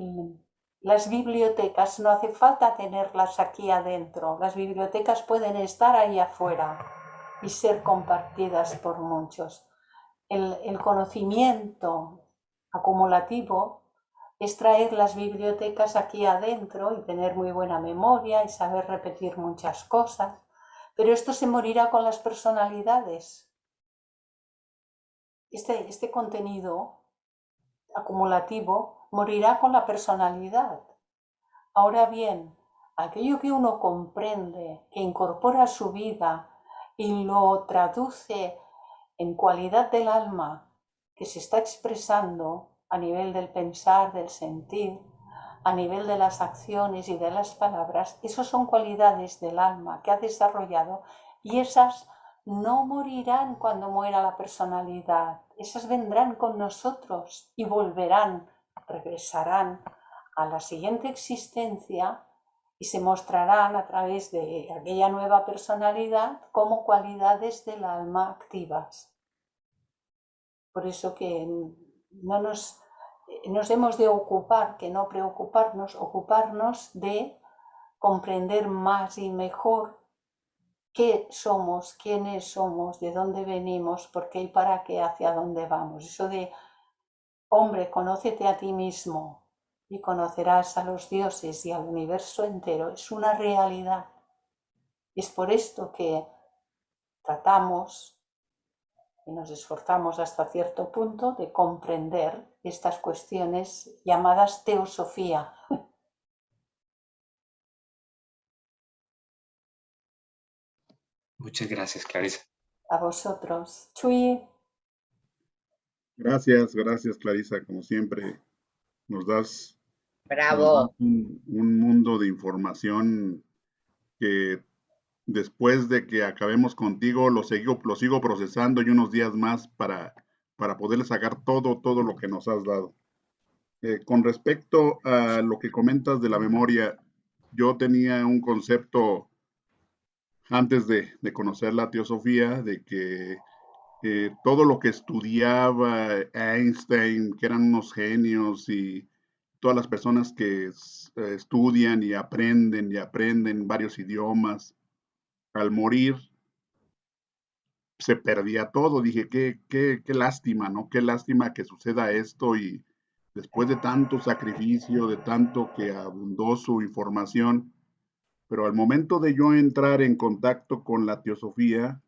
las bibliotecas no hace falta tenerlas aquí adentro. Las bibliotecas pueden estar ahí afuera y ser compartidas por muchos. El conocimiento acumulativo es traer las bibliotecas aquí adentro y tener muy buena memoria y saber repetir muchas cosas. Pero esto se morirá con las personalidades. Este contenido acumulativo morirá con la personalidad. Ahora bien, aquello que uno comprende, que incorpora a su vida y lo traduce en cualidad del alma que se está expresando a nivel del pensar, del sentir, a nivel de las acciones y de las palabras, esas son cualidades del alma que ha desarrollado y esas no morirán cuando muera la personalidad, esas vendrán con nosotros y volverán, regresarán a la siguiente existencia y se mostrarán a través de aquella nueva personalidad como cualidades del alma activas. Por eso que no nos hemos de ocupar, que no preocuparnos, ocuparnos de comprender más y mejor qué somos, quiénes somos, de dónde venimos, por qué y para qué, hacia dónde vamos. Eso de, hombre, conócete a ti mismo y conocerás a los dioses y al universo entero, es una realidad. Es por esto que tratamos y nos esforzamos hasta cierto punto de comprender estas cuestiones llamadas teosofía. Muchas gracias, Clarisa. A vosotros. Chuy. Gracias, Clarisa, como siempre. Nos das Bravo. un mundo de información que después de que acabemos contigo lo sigo procesando y unos días más para poderle sacar todo lo que nos has dado. Con respecto a lo que comentas de la memoria, yo tenía un concepto antes de conocer la teosofía de que todo lo que estudiaba Einstein, que eran unos genios, y todas las personas que estudian y aprenden varios idiomas, al morir se perdía todo. Dije, qué lástima, ¿no? Qué lástima que suceda esto y después de tanto sacrificio, de tanto que abundó su información, pero al momento de yo entrar en contacto con la teosofía,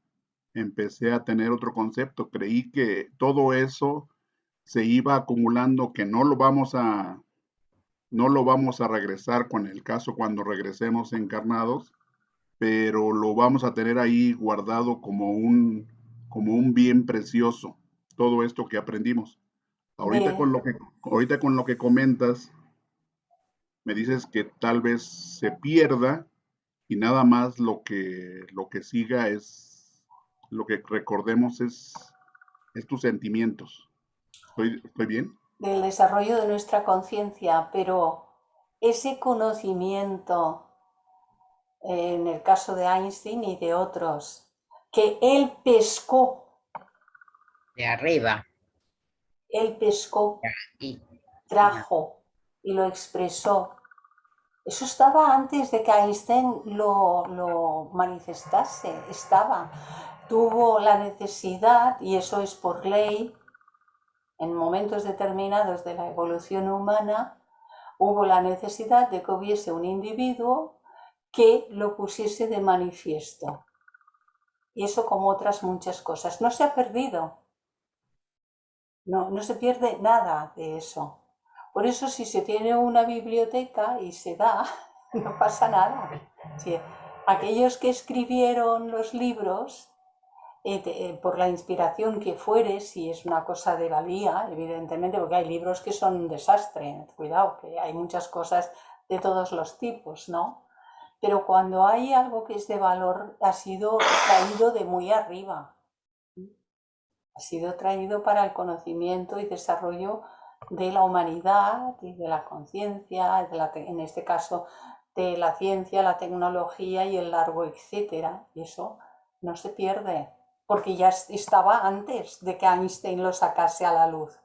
empecé a tener otro concepto. Creí que todo eso se iba acumulando, que no lo vamos a regresar con el caso cuando regresemos encarnados, pero lo vamos a tener ahí guardado como un bien precioso, todo esto que aprendimos. Ahorita con lo que comentas, me dices que tal vez se pierda y nada más lo que siga es, lo que recordemos es tus sentimientos. ¿Estoy bien? Del desarrollo de nuestra conciencia, pero ese conocimiento, en el caso de Einstein y de otros, que él pescó. De arriba. Él pescó, Y trajo y lo expresó. Eso estaba antes de que Einstein lo manifestase, tuvo la necesidad, y eso es por ley, en momentos determinados de la evolución humana, hubo la necesidad de que hubiese un individuo que lo pusiese de manifiesto. Y eso, como otras muchas cosas, no se ha perdido. No se pierde nada de eso. Por eso, si se tiene una biblioteca y se da, no pasa nada. Sí, aquellos que escribieron los libros, por la inspiración que fuere, si es una cosa de valía, evidentemente, porque hay libros que son un desastre, cuidado, que hay muchas cosas de todos los tipos, ¿no? Pero cuando hay algo que es de valor, ha sido traído de muy arriba. Ha sido traído para el conocimiento y desarrollo de la humanidad y de la conciencia, en este caso de la ciencia, la tecnología y el largo etcétera. Y eso no se pierde, porque ya estaba antes de que Einstein lo sacase a la luz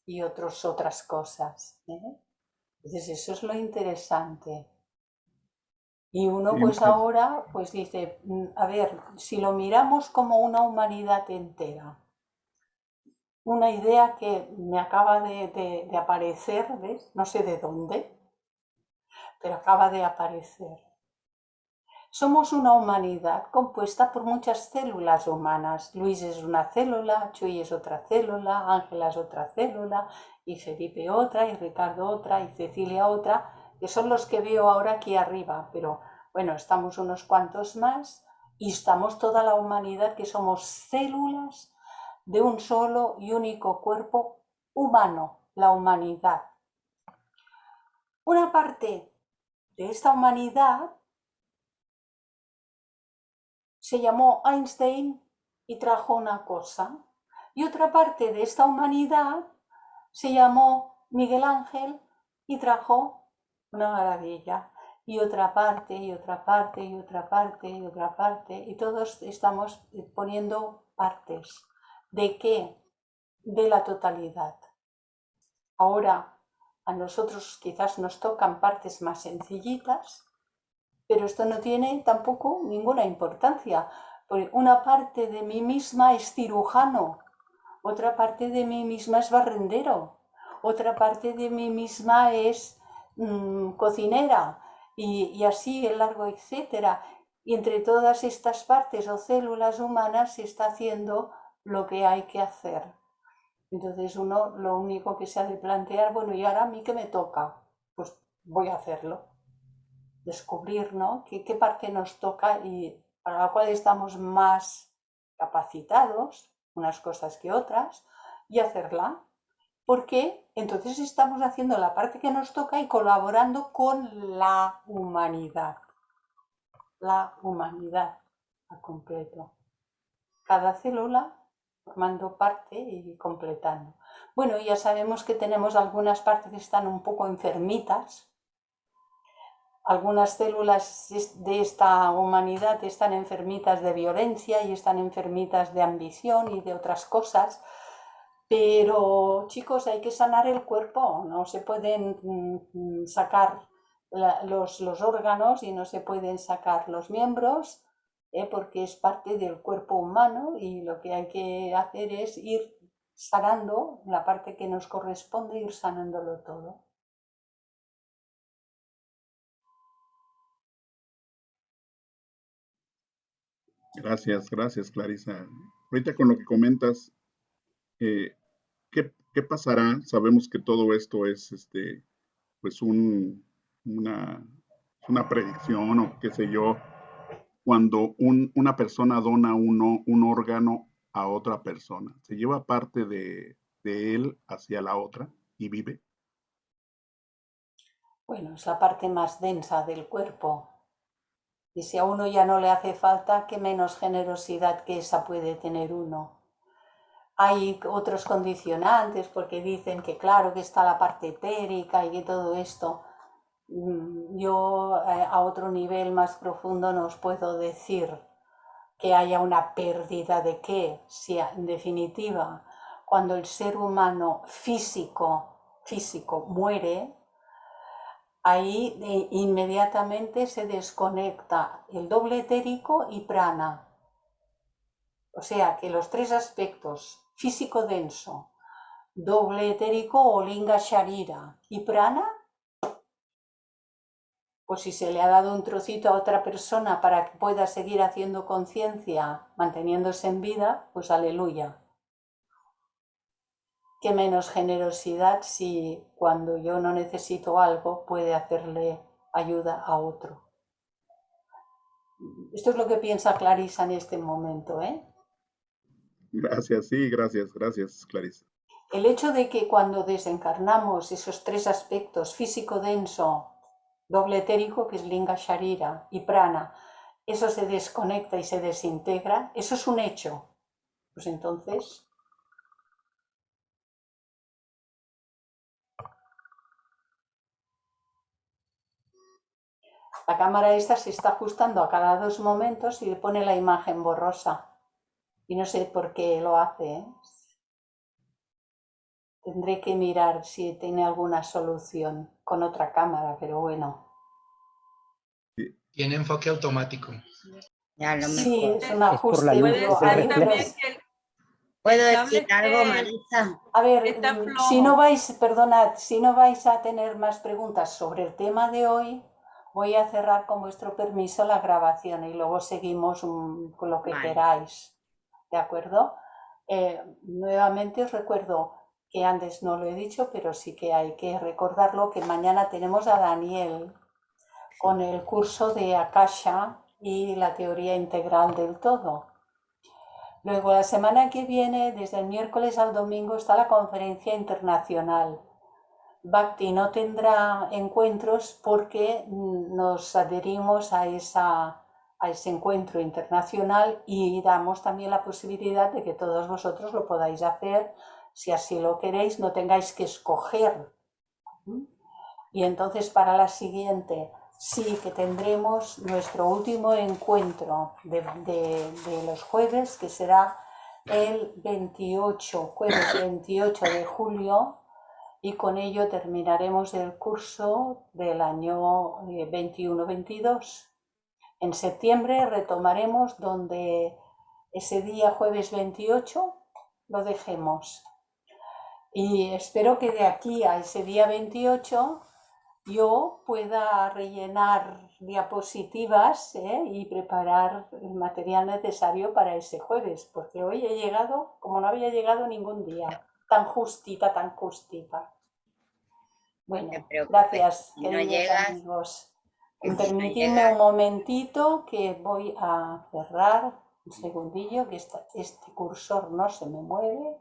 y otras cosas. Entonces eso es lo interesante. Y uno pues ahora pues dice, a ver, si lo miramos como una humanidad entera, una idea que me acaba de aparecer, ¿ves? No sé de dónde, pero acaba de aparecer. Somos una humanidad compuesta por muchas células humanas. Luis es una célula, Chuy es otra célula, Ángela es otra célula, y Felipe otra, y Ricardo otra, y Cecilia otra, que son los que veo ahora aquí arriba, pero bueno, estamos unos cuantos más y estamos toda la humanidad que somos células de un solo y único cuerpo humano, la humanidad. Una parte de esta humanidad se llamó Einstein y trajo una cosa, y otra parte de esta humanidad se llamó Miguel Ángel y trajo una maravilla, y otra parte, y otra parte, y otra parte, y otra parte, y todos estamos poniendo partes. ¿De qué? De la totalidad. Ahora a nosotros quizás nos tocan partes más sencillitas, pero esto no tiene tampoco ninguna importancia, porque una parte de mí misma es cirujano, otra parte de mí misma es barrendero, otra parte de mí misma es cocinera, y así el largo etcétera. Y entre todas estas partes o células humanas se está haciendo lo que hay que hacer. Entonces uno lo único que se ha de plantear, bueno, ¿y ahora a mí qué me toca? Pues voy a hacerlo. Descubrir, ¿no? ¿Qué parte nos toca y para la cual estamos más capacitados, unas cosas que otras, y hacerla? Porque entonces estamos haciendo la parte que nos toca y colaborando con la humanidad. La humanidad a completo. Cada célula formando parte y completando. Bueno, ya sabemos que tenemos algunas partes que están un poco enfermitas. Algunas células de esta humanidad están enfermitas de violencia y están enfermitas de ambición y de otras cosas. Pero, chicos, hay que sanar el cuerpo. No se pueden sacar los órganos y no se pueden sacar los miembros, porque es parte del cuerpo humano, y lo que hay que hacer es ir sanando la parte que nos corresponde, ir sanándolo todo. Gracias, Clarisa. Ahorita con lo que comentas, ¿qué pasará? Sabemos que todo esto es pues una predicción o qué sé yo, cuando una persona dona un órgano a otra persona. ¿Se lleva parte de él hacia la otra y vive? Bueno, es la parte más densa del cuerpo. Y si a uno ya no le hace falta, ¿qué menos generosidad que esa puede tener uno? Hay otros condicionantes porque dicen que claro que está la parte etérica y que todo esto. Yo a otro nivel más profundo no os puedo decir que haya una pérdida de qué, si en definitiva cuando el ser humano físico muere, ahí inmediatamente se desconecta el doble etérico y prana. O sea que los tres aspectos, físico denso, doble etérico o linga sharira y prana, pues si se le ha dado un trocito a otra persona para que pueda seguir haciendo conciencia, manteniéndose en vida, pues aleluya. Qué menos generosidad si cuando yo no necesito algo puede hacerle ayuda a otro. Esto es lo que piensa Clarisa en este momento, ¿eh? Gracias, sí, gracias, Clarisa. El hecho de que cuando desencarnamos esos tres aspectos, físico denso, doble etérico, que es linga sharira, y prana, eso se desconecta y se desintegra, eso es un hecho. Pues entonces... La cámara esta se está ajustando a cada 2 momentos y le pone la imagen borrosa. Y no sé por qué lo hace, ¿eh? Tendré que mirar si tiene alguna solución con otra cámara, pero bueno. Tiene enfoque automático. Ya, lo Sí, mejor. es un ajuste. ¿Puedo decir algo, Marisa? A ver, si no vais, perdonad, si no vais a tener más preguntas sobre el tema de hoy, voy a cerrar con vuestro permiso la grabación y luego seguimos con lo que queráis. ¿De acuerdo? Nuevamente os recuerdo que antes no lo he dicho, pero sí que hay que recordarlo, que mañana tenemos a Daniel con el curso de Akasha y la teoría integral del todo. Luego, la semana que viene, desde el miércoles al domingo, está la conferencia internacional. Bhakti no tendrá encuentros porque nos adherimos a ese encuentro internacional y damos también la posibilidad de que todos vosotros lo podáis hacer, si así lo queréis, no tengáis que escoger. Y entonces para la siguiente sí que tendremos nuestro último encuentro de los jueves, que será el 28, jueves 28 de julio, y con ello terminaremos el curso del año 21-22. En septiembre retomaremos donde ese día jueves 28 lo dejemos. Y espero que de aquí a ese día 28 yo pueda rellenar diapositivas y preparar el material necesario para ese jueves, porque hoy he llegado como no había llegado ningún día, tan justita, tan justita. Bueno, gracias, Si no queridos llegas, amigos. si Permitidme no un momentito que voy a cerrar un segundillo, que este cursor no se me mueve.